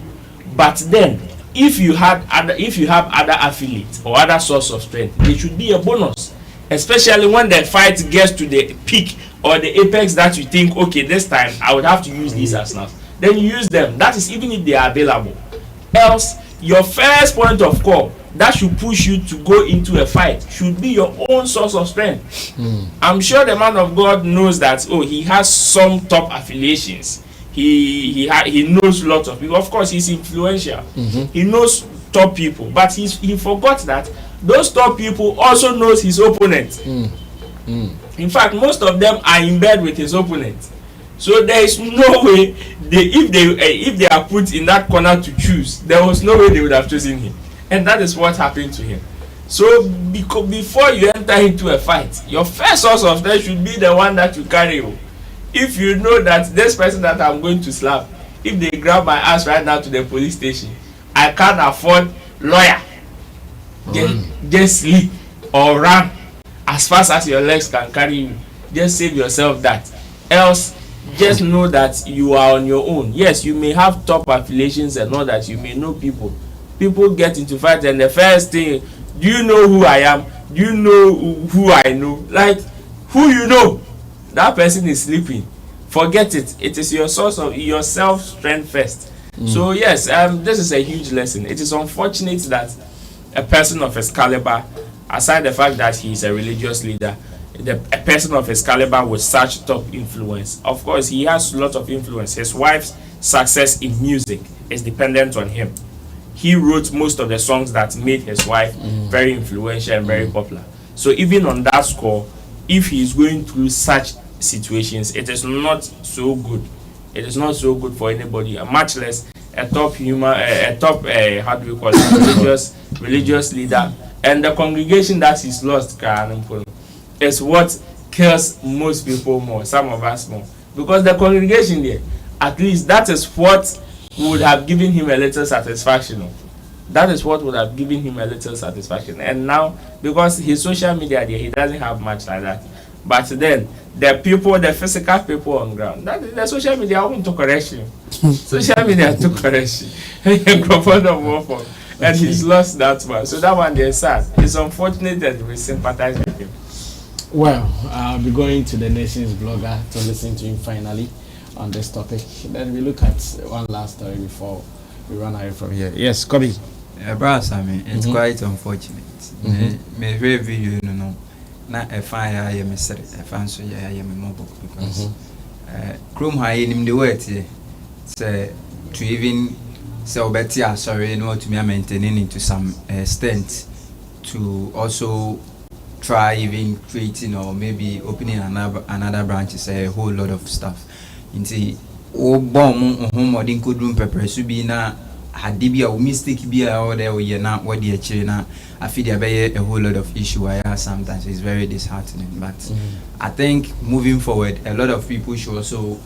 but then if you have other affiliates or other source of strength, they should be a bonus. Especially when the fight gets to the peak or the apex that you think, okay, this time I would have to use these arsenals. Then you use them. That is even if they are available. Else, your first point of call that should push you to go into a fight should be your own source of strength. I'm sure the man of God knows that. Oh, he has some top affiliations. He knows lots of people. Of course, he's influential. He knows top people, but he forgot that those top people also knows his opponent. In fact, most of them are in bed with his opponent. So there is no way if they are put in that corner to choose, there was no way they would have chosen him, and that is what happened to him. So before you enter into a fight, your first source of strength should be the one that you carry. If you know that this person that I'm going to slap, if they grab my ass right now to the police station, I can't afford lawyer. Just sleep or run as fast as your legs can carry you. Just save yourself that. Else, just know that you are on your own. Yes, you may have top affiliations and all that. You may know people. People get into fight, and the first thing, do you know who I am? Do you know who I know? Like, who you know? That person is sleeping. Forget it. It is your source of your self-strength first. So yes, this is a huge lesson. It is unfortunate that a person of his caliber, aside the fact that he is a religious leader, a person of his caliber with such top influence. Of course, he has a lot of influence. His wife's success in music is dependent on him. He wrote most of the songs that made his wife very influential and very popular. So even on that score, if he is going through such situations, it is not so good. It is not so good for anybody, much less a top how do we call it, religious leader. And the congregation that he's lost is what kills most people more, some of us more. Because the congregation there, at least that is what would have given him a little satisfaction. That is what would have given him a little satisfaction. And now, because his social media there, he doesn't have much like that. But then, the people, the physical people on ground, that the social media won't to correction. Social media to correction. And he's lost that one. So that one there is sad. It's unfortunate that we sympathize with him. Well, I'll be going to the Nation's blogger to listen to him finally on this topic. Then we look at one last story before we run away from here. Yes, Kobe. Brass, I mean, it's quite unfortunate. Me review, you know, not a fire, I am a set, a fancy, I am a mobile because Chrome high in the word, say to even sell better, sorry, you know, to me, I'm maintaining into some extent to also try even creating or maybe opening another branch is a whole lot of stuff. Into oh bomb home or didn't could room pepper so be na had be a mistake be a order or you're not what the china. I feel there a whole lot of issue I have sometimes it's very disheartening. But I think moving forward a lot of people should also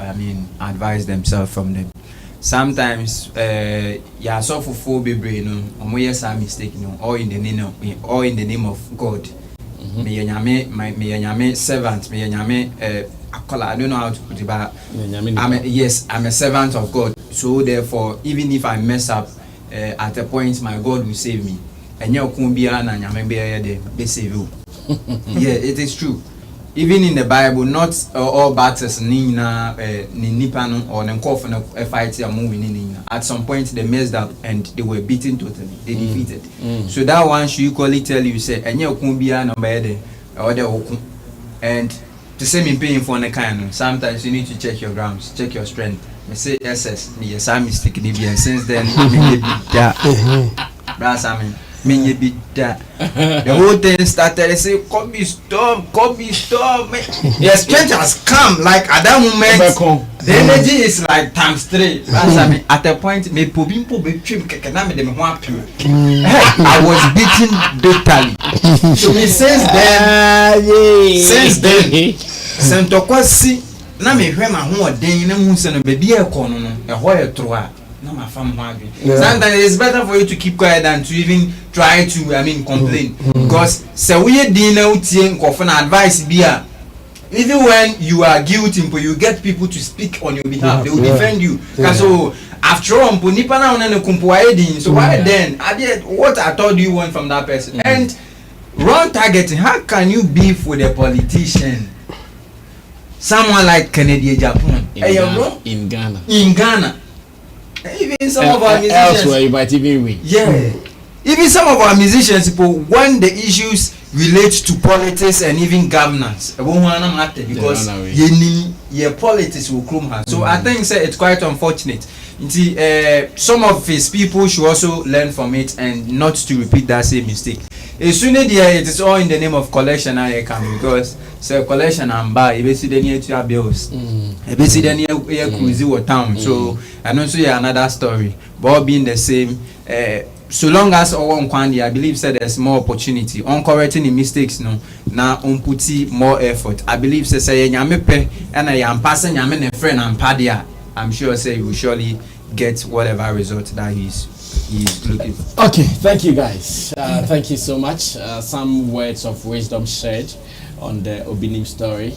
advise themselves from them. Sometimes yeah so for brain no yes a mistake no or in the name of God. Me yanyame servant, me yanyame I don't know how to put it, but I'm a servant of God. So therefore, even if I mess up, at a point my God will save me. And you can't be an save you. Yeah, it is true. Even in the Bible, not all battles nina nipano or coffin of a fight are moving. At some point they messed up and they were beaten totally. They defeated. So that one should equally tell you say and you can't be an or the and to say me paying for the kind. Sometimes you need to check your grounds, check your strength. Me say SS, me yes I mistake and since then yeah. Brass I mean Me be that. The whole thing started. They say, "Come be storm, man." Your strength has come. Like at that moment, the energy is like times 3. At a point, me pobimpo be trim kekena me de me ho apim. I was beaten brutally. So me since then, Santokwasi na me hwe ma ho oden na hu se no baby e ko no no e ho ye tro a na ma fam ho adwen. Sometimes it's better for you to keep quiet than to even try to complain because se we din na utie nkofo na advice bi a even when you are guilty you get people to speak on your behalf. They will defend you. So after all nipa na one na kumpo aye din, so why then what I told you want from that person. And wrong targeting. How can you beef with a politician? Someone like Kennedy Japan in Ghana. Even some of our musicians elsewhere you might even win. Yeah. Even some of our musicians, people, when the issues relate to politics and even governance, because your politics will come her. So I think it's quite unfortunate. Some of his people should also learn from it and not to repeat that same mistake. As soon as it is all in the name of collection, I come because collection and buy. You see the near to your bills. You see the near cruise or town. So I don't see another story. But being the same. So long as one kwandi, I believe said there's more opportunity on correcting the mistakes. No, now on putting more effort. I believe say nyame and I am passing nyame a friend and padia. I'm sure say you will surely get whatever result that he's looking for. Okay, thank you guys. Thank you so much. Some words of wisdom shared on the Obinim story.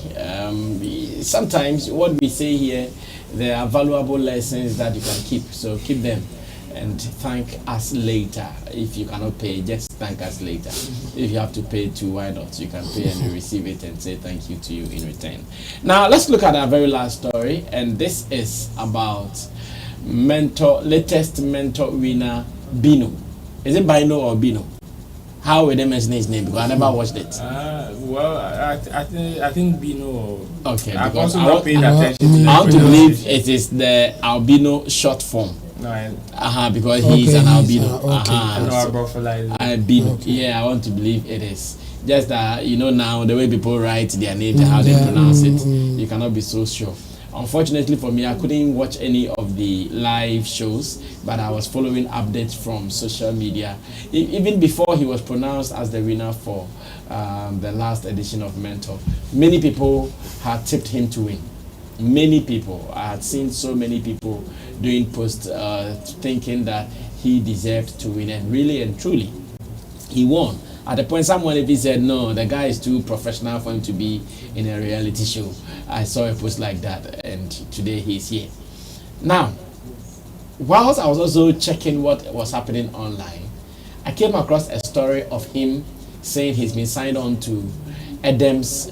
Sometimes what we say here, there are valuable lessons that you can keep. So keep them and thank us later. If you cannot pay, just thank us later. If you have to pay too, why not? You can pay and you receive it and say thank you to you in return. Now let's look at our very last story, and this is about latest mentor winner Byno. Is it Byno or Byno? How will they mention his name? Because I never watched it. Well, I think Byno. Okay, I've because also not paid attention. I want to believe it is the albino short form. No, because he is an albino. Byno. Yeah, I want to believe it is. Just that now the way people write their names and how they pronounce it, you cannot be so sure. Unfortunately for me, I couldn't watch any of the live shows, but I was following updates from social media. Even before he was pronounced as the winner for the last edition of Mentor, many people had tipped him to win. Many people. I had seen so many people doing posts thinking that he deserved to win, and really and truly, he won. At the point, someone even said, no, the guy is too professional for him to be in a reality show. I saw a post like that, and today he's here. Now, whilst I was also checking what was happening online, I came across a story of him saying he's been signed on to Edem's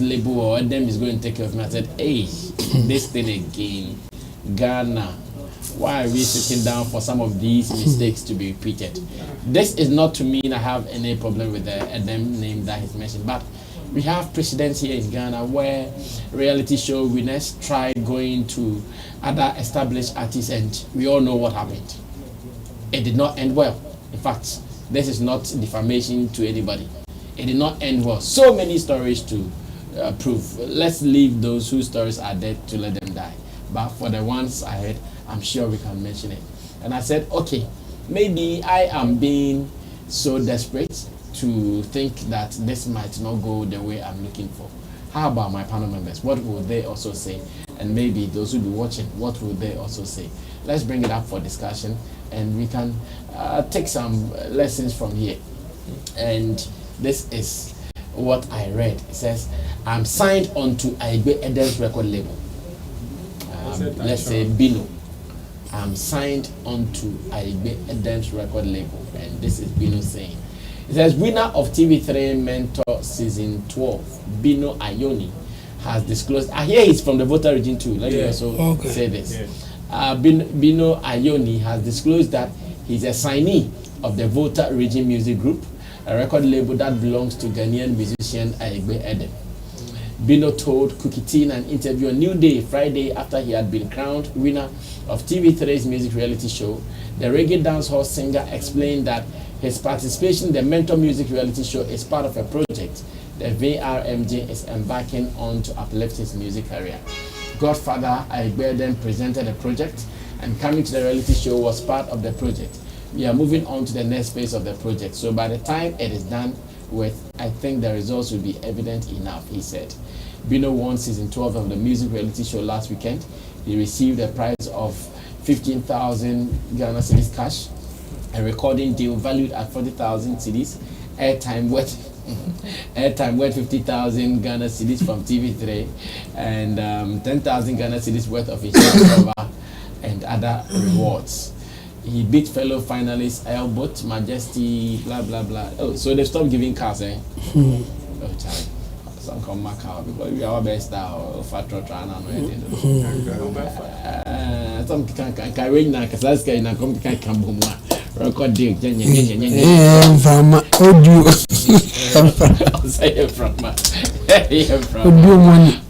label, or Edem is going to take care of him. I said, hey, this thing again, Ghana. Why are we sitting down for some of these mistakes to be repeated? This is not to mean I have any problem with the Edem name that he's mentioned, but we have precedents here in Ghana where reality show winners tried going to other established artists, and we all know what happened. It did not end well. In fact, this is not defamation to anybody. It did not end well. So many stories to prove. Let's leave those whose stories are dead to let them die. But for the ones I heard, I'm sure we can mention it. And I said, okay, maybe I am being so desperate to think that this might not go the way I'm looking for. How about my panel members? What will they also say? And maybe those who will be watching, what will they also say? Let's bring it up for discussion, and we can take some lessons from here. And this is what I read. It says, I'm signed onto Aigbe Edem's record label. Let's say Byno. I'm signed onto Aigbe Edem's record label, and this is Byno saying. It says, winner of TV3 Mentor Season 12, Byno Ayoni, has disclosed. I hear he's from the Volta region too. Let me also say this. Byno Ayoni has disclosed that he's a signee of the Volta Region Music Group, a record label that belongs to Ghanaian musician Aigbe Edem. Byno told Cooka in an interview on New Day Friday after he had been crowned winner of TV3's music reality show. The reggae dancehall singer explained that his participation in the Mentor music reality show is part of a project the VRMG is embarking on to uplift his music career. Godfather Aigbe then presented the project, and coming to the reality show was part of the project. We are moving on to the next phase of the project, so by the time it is done with, I think the results will be evident enough, he said. Byno won season 12 of the music reality show last weekend. He received a prize of 15,000 Ghana cedis cash, a recording deal valued at 40,000 cedis, airtime worth 50,000 Ghana cedis from TV3, and 10,000 Ghana cedis worth of insurance cover and other rewards. He beat fellow finalists Elbot, Majesty, blah blah blah. Oh, so they stopped giving cars, eh? Oh, Charlie. Some come back out because we are our best star or fat trying some can carry now because that's going to come record deal. From audio. Say from audio money.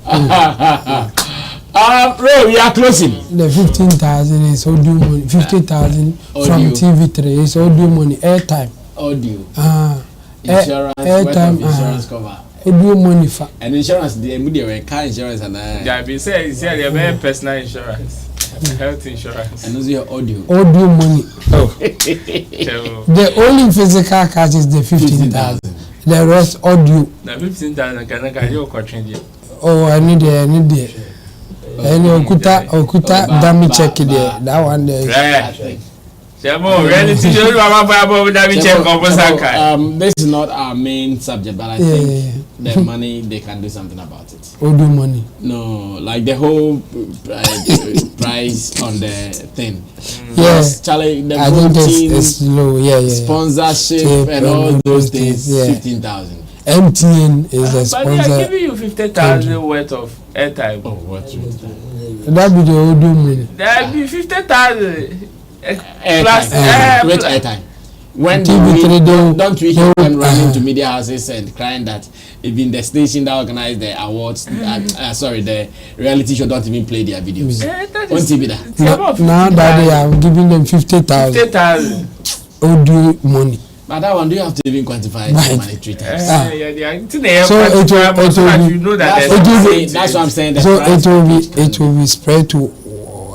Bro, we are closing. The 15,000 is audio money. 50,000 from TV3 is audio money. Airtime. Audio. Insurance. Airtime. Insurance cover. Audio money for. And insurance. The media car insurance and. Yeah, be say they have personal insurance, health insurance, and also your audio. Audio money. Oh. The only physical cash is the 15,000. The rest audio. The 15,000 can you change it? Oh, I need it. And Okuta, dummy check it there. That one there. This is not our main subject, but I think the money, they can do something about it. Audio money. No, like the whole price on the thing. Yes, Charlie, the I think it's low. Sponsorship and all those things. 15,000. MTN is a sponsor. But they are giving you 50,000 worth of airtime. Oh, what? That be the audio money. There be 50,000 plus airtime. When don't we hear them running to media houses and crying that even the station that organized the awards, the reality show don't even play their videos. On TV that. Now that they are giving them 50,000. 50,000 audio money. But that one, do you have to even quantify the money 3 times? So it will be. That's what I'm saying. So it will be spread to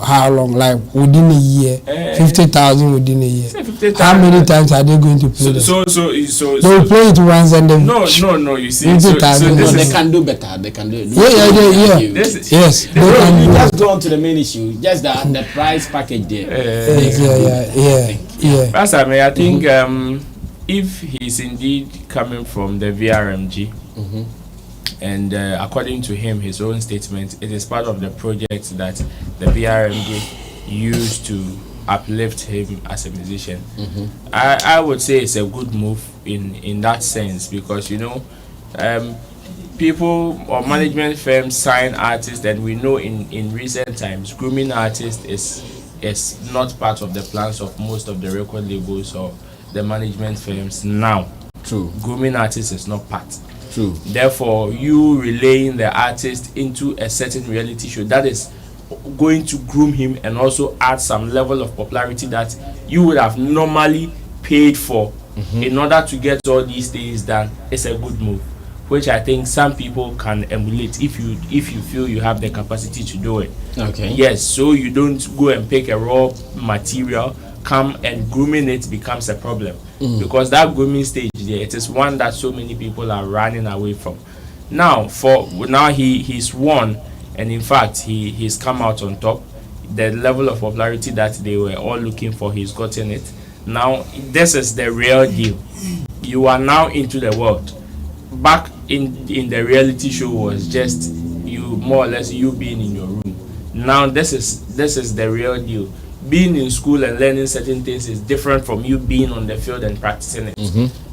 how long? Like within a year, 50,000 within a year. How many times are they going to play? So they will play it once and then. No. You see, they can do better. They can do it. Yeah. Yes. You just go on to the main issue. Just the price package there. Yeah. Pastor, I think if he's indeed coming from the VRMG, and according to him, his own statement, it is part of the project that the VRMG used to uplift him as a musician. I would say it's a good move in that sense, because people or management firms sign artists, and we know in recent times grooming artists is not part of the plans of most of the record labels or the management firms now. True. Grooming artists is not part. True. Therefore, you relaying the artist into a certain reality show that is going to groom him and also add some level of popularity that you would have normally paid for in order to get all these things done is a good move, which I think some people can emulate if you feel you have the capacity to do it. Okay. Yes, so you don't go and pick a raw material, come and grooming it becomes a problem, because that grooming stage there, it is one that so many people are running away from. Now he's won, and in fact he's come out on top. The level of popularity that they were all looking for, he's gotten it. Now this is the real deal. You are now into the world. Back in the reality show was just you, more or less you being in your room. Now this is the real deal. Being in school and learning certain things is different from you being on the field and practicing it.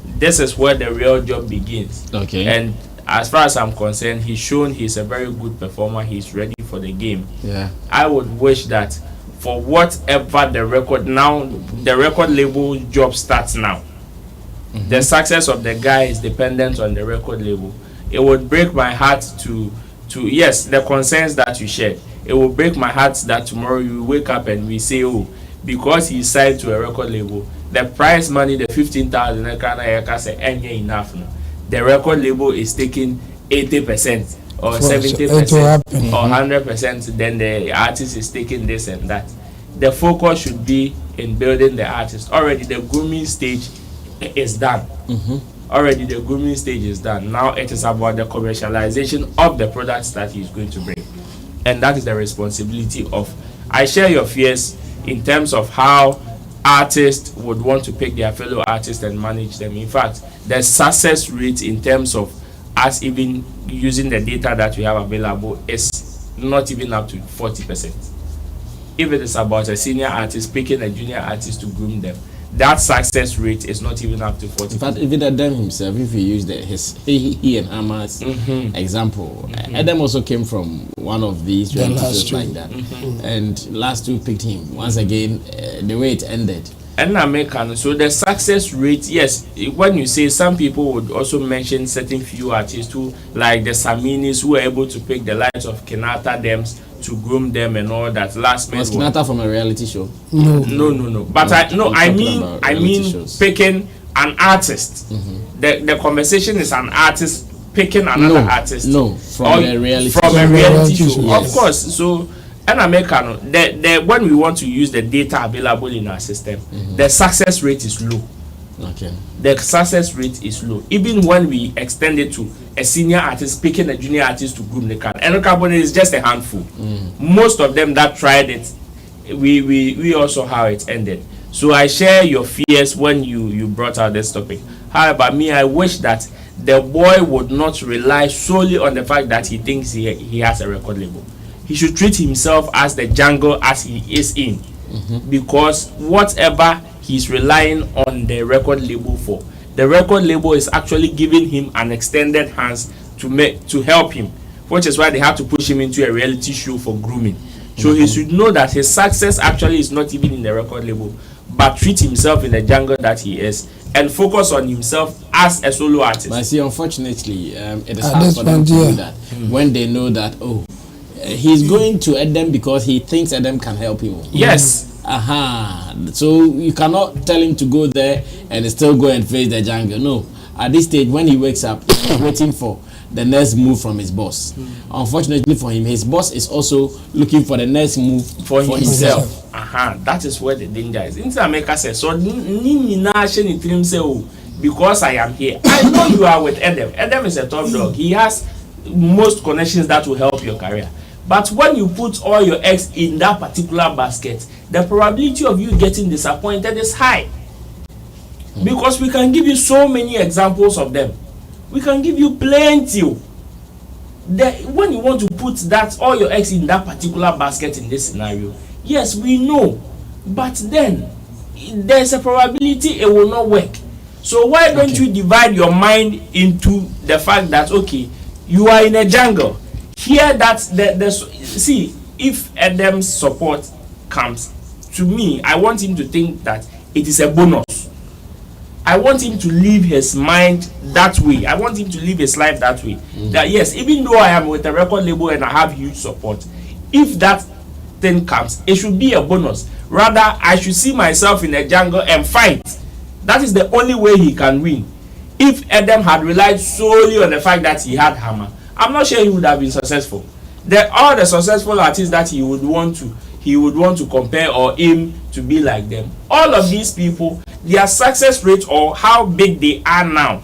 This is where the real job begins. Okay. And as far as I'm concerned, he's shown he's a very good performer. He's ready for the game. Yeah. I would wish that for whatever the record label job starts now. The success of the guy is dependent on the record label. it would break my heart to yes, the concerns that you shared. It will break my heart that tomorrow you wake up and we say, oh, because he signed to a record label, the prize money, the 15,000, ain't enough. No? The record label is taking 80% or 70% or 100%. Then the artist is taking this and that. The focus should be in building the artist. Already the grooming stage is done. Already the grooming stage is done. Now it is about the commercialization of the products that he's going to bring. And that is the responsibility of, I share your fears in terms of how artists would want to pick their fellow artists and manage them. In fact, the success rate in terms of us even using the data that we have available is not even up to 40%. If it is about a senior artist picking a junior artist to groom them, that success rate is not even up to 40%. In fact, even Adam himself, if you use he and Hamas example, Adam also came from one of these reality shows like that, and last two picked him. Once again, the way it ended. And American, so the success rate, yes, when you say, some people would also mention certain few artists who, like the Saminis, who were able to pick the likes of Kenata Dems to groom them and all that. Last was Kenata from a reality show? No. But I mean picking an artist. The conversation is an artist picking another artist. From a reality show. Yes. Of course. So and Americano, when we want to use the data available in our system, the success rate is low. Okay. The success rate is low. Even when we extend it to a senior artist picking a junior artist to groom the card, and carbon is just a handful. Most of them that tried it, we also how it ended. So I share your fears when you brought out this topic. However, me, I wish that the boy would not rely solely on the fact that he thinks he has a record label. He should treat himself as the jungle as he is in, because whatever he's relying on the record label for, the record label is actually giving him an extended hands to help him, which is why they have to push him into a reality show for grooming. So he should know that his success actually is not even in the record label, but treat himself in the jungle that he is and focus on himself as a solo artist. But see, unfortunately, it is hard for them to do that when they know that, he's going to Edem because he thinks Edem can help him. Yes. So you cannot tell him to go there and still go and face the jungle. No. At this stage, when he wakes up, he's waiting for the next move from his boss. Unfortunately for him, his boss is also looking for the next move for himself. That is where the danger is. In America says, so because I am here. I know you are with Edem. Edem is a top dog. He has most connections that will help your career. But when you put all your eggs in that particular basket, the probability of you getting disappointed is high. Because we can give you so many examples of them. We can give you plenty. When you want to put all your eggs in that particular basket in this scenario, yes, we know. But then, there's a probability it will not work. So why don't you divide your mind into the fact that, okay, you are in a jungle. Here see, if Edem's support comes, to me, I want him to think that it is a bonus. I want him to live his mind that way. I want him to live his life that way. That yes, even though I am with a record label and I have huge support, if that thing comes, it should be a bonus. Rather, I should see myself in a jungle and fight. That is the only way he can win. If Edem had relied solely on the fact that he had hammer, I'm not sure he would have been successful. All the successful artists that he would want to compare or aim to be like them. All of these people, their success rate or how big they are now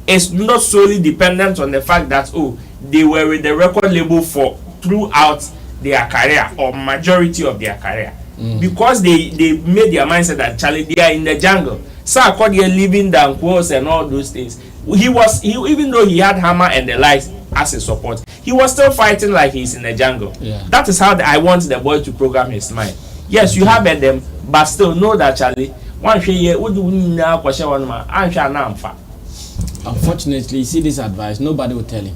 is not solely dependent on the fact that they were with the record label for throughout their career or majority of their career. Because they made their mindset that Charlie, they are in the jungle. Sarkodie living down quotes and all those things. Even though he had hammer and the likes as a support, he was still fighting like he's in the jungle. That is how I want the boy to program his mind. Yes, you have them, but still know that Charlie, unfortunately, see this advice, nobody will tell him.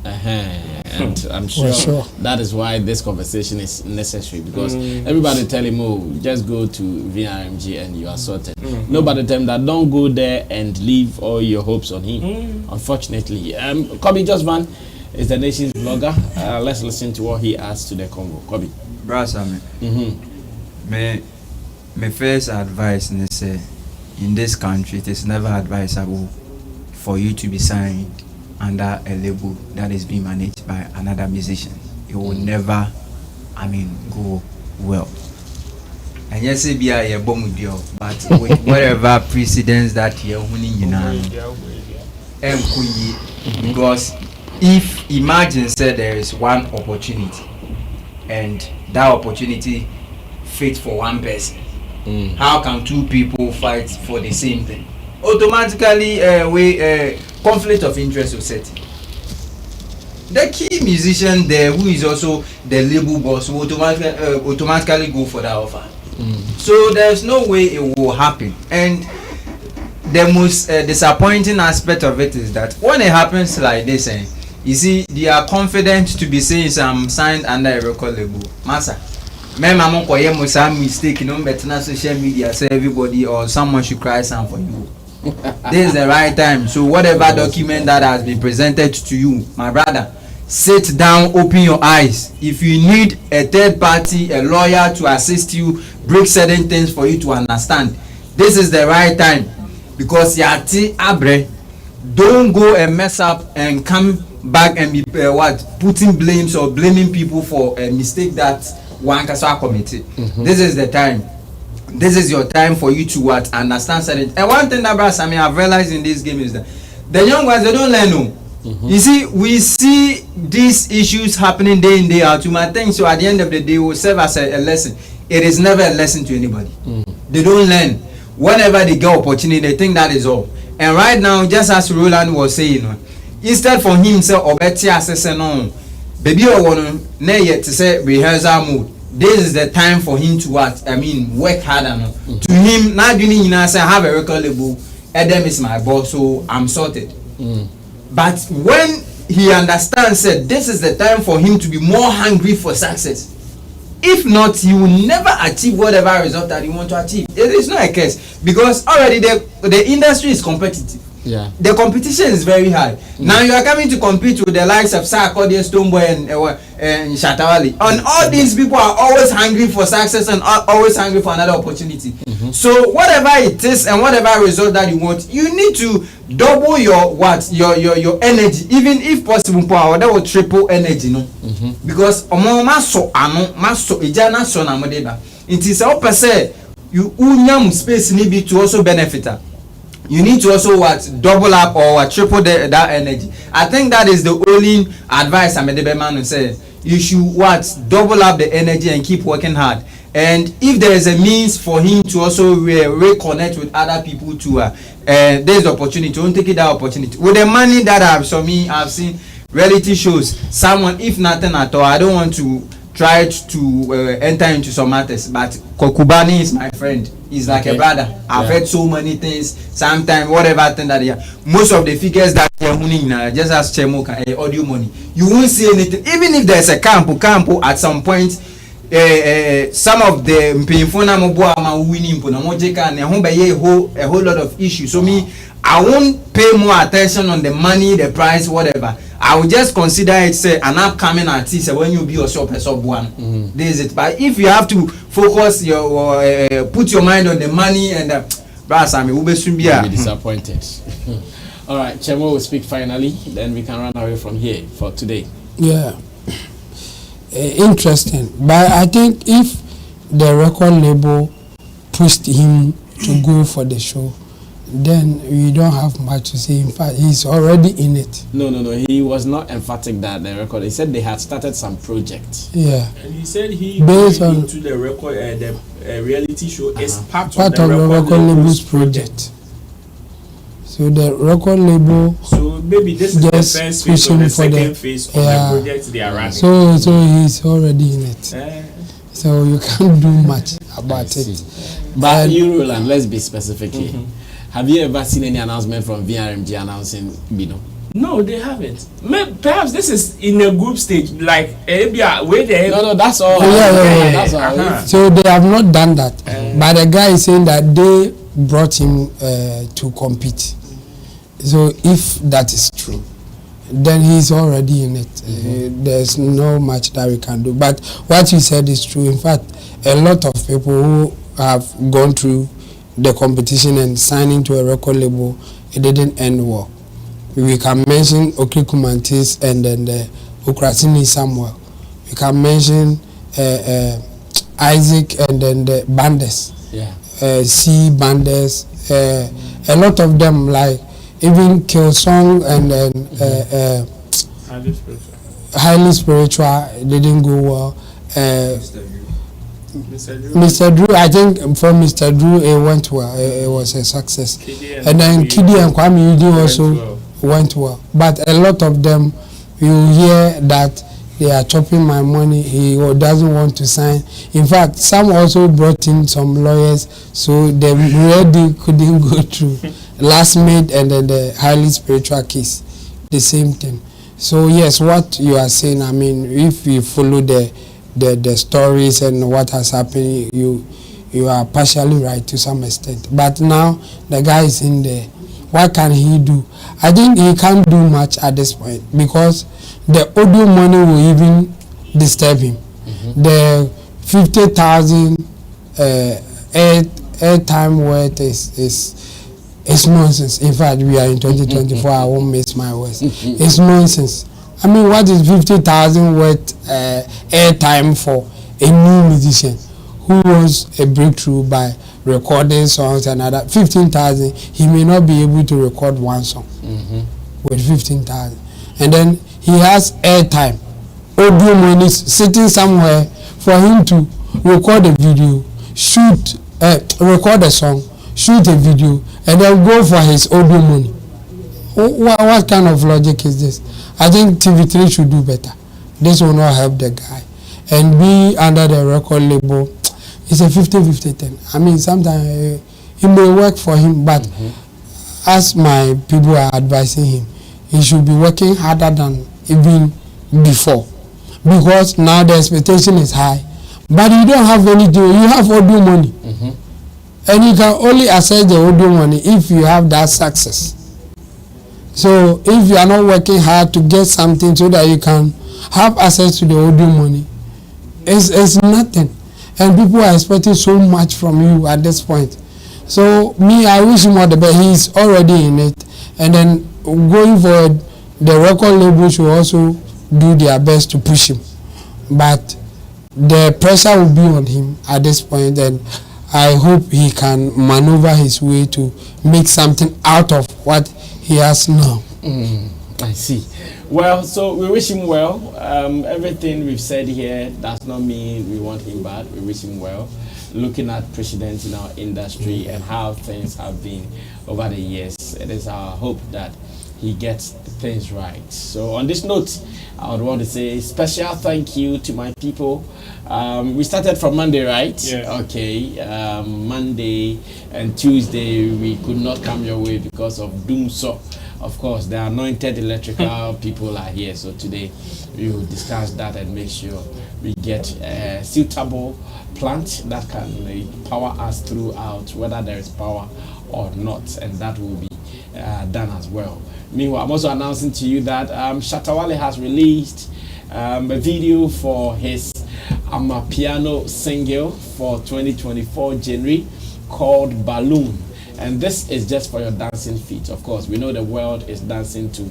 And I'm sure, that is why this conversation is necessary, because everybody tell him, oh, just go to VRMG and you are sorted. Nobody tell him that don't go there and leave all your hopes on him. Unfortunately, Kobe Justman is the nation's vlogger. Let's listen to what he adds to the convo. Kobe. Brother, my first advice is in this country, it is never advisable for you to be signed under a label that is being managed by another musician. It will never, go well. And yes, it be a bomb deal, but with whatever precedents that you're winning, because if imagine said there is one opportunity and that opportunity fits for one person, how can two people fight for the same thing? Automatically, conflict of interest will set. The key musician there, who is also the label boss, will automatically go for that offer. So there's no way it will happen. And the most disappointing aspect of it is that when it happens like this, you see, they are confident to be saying I'm signed under a record label. Massa, I'm some mistake, better not social media say everybody or someone should cry some for you. This is the right time. So whatever document that has been presented to you, my brother, sit down, open your eyes. If you need a third party, a lawyer to assist you, break certain things for you to understand, this is the right time. Because yati abre, don't go and mess up and come back and be putting blames or blaming people for a mistake that one can committed. This is the time. This is your time for you to understand certain. And one thing that I've realized in this game is that the young ones, they don't learn. No. You see, we see these issues happening day in, day out. You might think so at the end of the day, it will serve as a lesson. It is never a lesson to anybody. They don't learn. Whenever they get opportunity, they think that is all. And right now, just as Roland was saying, instead for him say obeti assess no, baby or one ne yet to say rehearsal mode. This is the time for him to work harder. To him, not doing say have a record label, Adam is my boss, so I'm sorted. But when he understands that this is the time for him to be more hungry for success. If not, he will never achieve whatever result that he want to achieve. It is not a case, because already the industry is competitive. Yeah. The competition is very high. Now you are coming to compete with the likes of Sarkodie, Stonebwoy, and Shatta. And all these people are always hungry for success and always hungry for another opportunity. So whatever it is and whatever result that you want, you need to double your energy, even if possible, power that will triple energy, because it is all per se you unyam space need to also benefit. You need to also double up or triple that energy. I think that is the only advice I'm a man to say. You should double up the energy and keep working hard. And if there is a means for him to also reconnect with other people too, there's the opportunity. Don't take it that opportunity. With the money that I've seen reality shows. Someone, if nothing at all, I don't want to try to enter into some matters, but Kokubani is my friend. He's like a brother. I've heard so many things. Sometimes whatever thing that most of the figures that they're winning now, just as Chemoka, audio money, you won't see anything. Even if there's a campo at some point, some of the winning a whole lot of issues. So I won't pay more attention on the money, the price, whatever. I will just consider it say an upcoming artist when you be yourself a sub one. This is it. But if you have to focus your put your mind on the money and Sammy will be disappointed. All right, Chemo will speak finally, then we can run away from here for today. Yeah, interesting. But I think if the record label pushed him to go for the show, then we don't have much to say. In fact, he's already in it. No. He was not emphatic that the record. He said they had started some project. Yeah. And he said he based on into the record, the reality show is part of the record label's project. So the record label. So maybe this is the first phase or the second phase of the project they are running. So he's already in it. So you can't do much about it. But you, Roland, let's be specific here. Have you ever seen any announcement from VRMG announcing Byno? No, they haven't. Perhaps this is in a group stage, like where they. No, that's all. Yeah. That's all. So they have not done that. But the guy is saying that they brought him to compete. So if that is true, then he's already in it. There's no much that we can do. But what you said is true. In fact, a lot of people who have gone through the competition and signing to a record label, it didn't end well. We can mention Okikumantis and then the Okrasini Samuel. We can mention Isaac and then the Bandes. C Bandes. A lot of them, like even Killsong and then highly spiritual, didn't go well. Mr. Drew, I think from Mr. Drew it went well. It was a success. And then Kidi and Kwame Yudi also went well. But a lot of them, you hear that they are chopping my money. He doesn't want to sign. In fact, some also brought in some lawyers, so they really couldn't go through. Last made and then the highly spiritual case, the same thing. So yes, what you are saying, I mean, if you follow the stories and what has happened, you are partially right to some extent. But now the guy is in there. What can he do? I think he can't do much at this point because the audio money will even disturb him. The 50,000 airtime worth is nonsense. In fact, we are in 2024. I won't miss my words. It's nonsense. I mean, what is 50,000 worth airtime for a new musician who wants a breakthrough by recording songs and other? 15,000, he may not be able to record one song with 15,000. And then he has airtime, audio money sitting somewhere for him to record a video, record a song, shoot a video, and then go for his audio money. What kind of logic is this? I think TV3 should do better. This will not help the guy. And be under the record label, it's a 50-50 thing. I mean, sometimes it may work for him, but as my people are advising him, he should be working harder than even before. Because now the expectation is high. But you don't have anything, you have audio money. And you can only access the audio money if you have that success. So if you are not working hard to get something so that you can have access to the audio money, it's nothing. And people are expecting so much from you at this point. So me, I wish him all the best. He's already in it. And then going forward, the record label should also do their best to push him. But the pressure will be on him at this point, and I hope he can maneuver his way to make something out of what he has now. I see. Well, so we wish him well. Everything we've said here does not mean we want him bad. We wish him well. Looking at precedents in our industry and how things have been over the years, it is our hope that he gets things right. So on this note, I would want to say special thank you to my people. We started from Monday, right? Yeah. Okay. Monday and Tuesday we could not come your way because of doom. So of course the anointed electrical people are here. So today we will discuss that and make sure we get a suitable plant that can power us throughout, whether there is power or not, and that will be done as well. Meanwhile, I'm also announcing to you that Shatta Wale has released a video for his Amapiano single for 2024 January called Balloon. And this is just for your dancing feet. Of course, we know the world is dancing to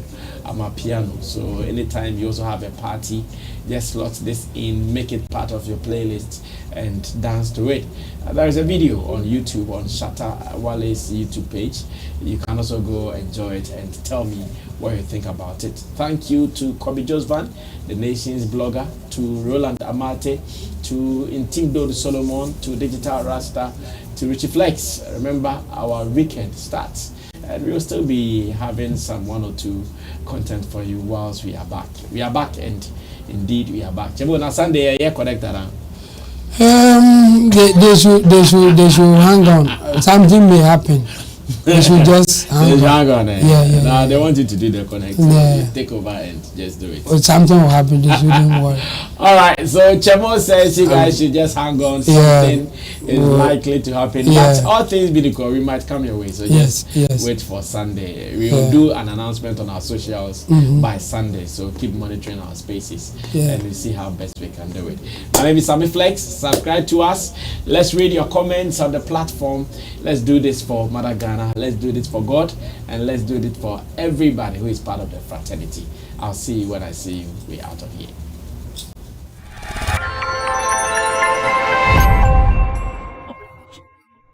Amapiano. So anytime you also have a party, just slot this in, make it part of your playlist and dance to it. There is a video on YouTube, on Shatta Wale's YouTube page. You can also go enjoy it and tell me what you think about it. Thank you to Kobe Josvan, the nation's blogger, to Roland Amate, to Intimdo de Solomon, to Digital Rasta, to Richie Flex. Remember, our weekend starts, and we will still be having some one or two content for you whilst we are back. We are back, and indeed we are back. Chebo na Sunday, yeah, connected. They should hang on. Something may happen. We should just hang on. Yeah. They want you to do the connect. Yeah. You take over and just do it. Or something will happen. They shouldn't worry. All right. So Chemo says you guys should just hang on. Something is likely to happen. Yeah. But all things being equal, we might come your way. So just wait for Sunday. We will do an announcement on our socials by Sunday. So keep monitoring our spaces and we'll see how best we can do it. My name is Sammy Flex. Subscribe to us. Let's read your comments on the platform. Let's do this for Mother Ghana. Let's do this for God. And let's do this for everybody who is part of the fraternity. I'll see you when I see you. We're out of here.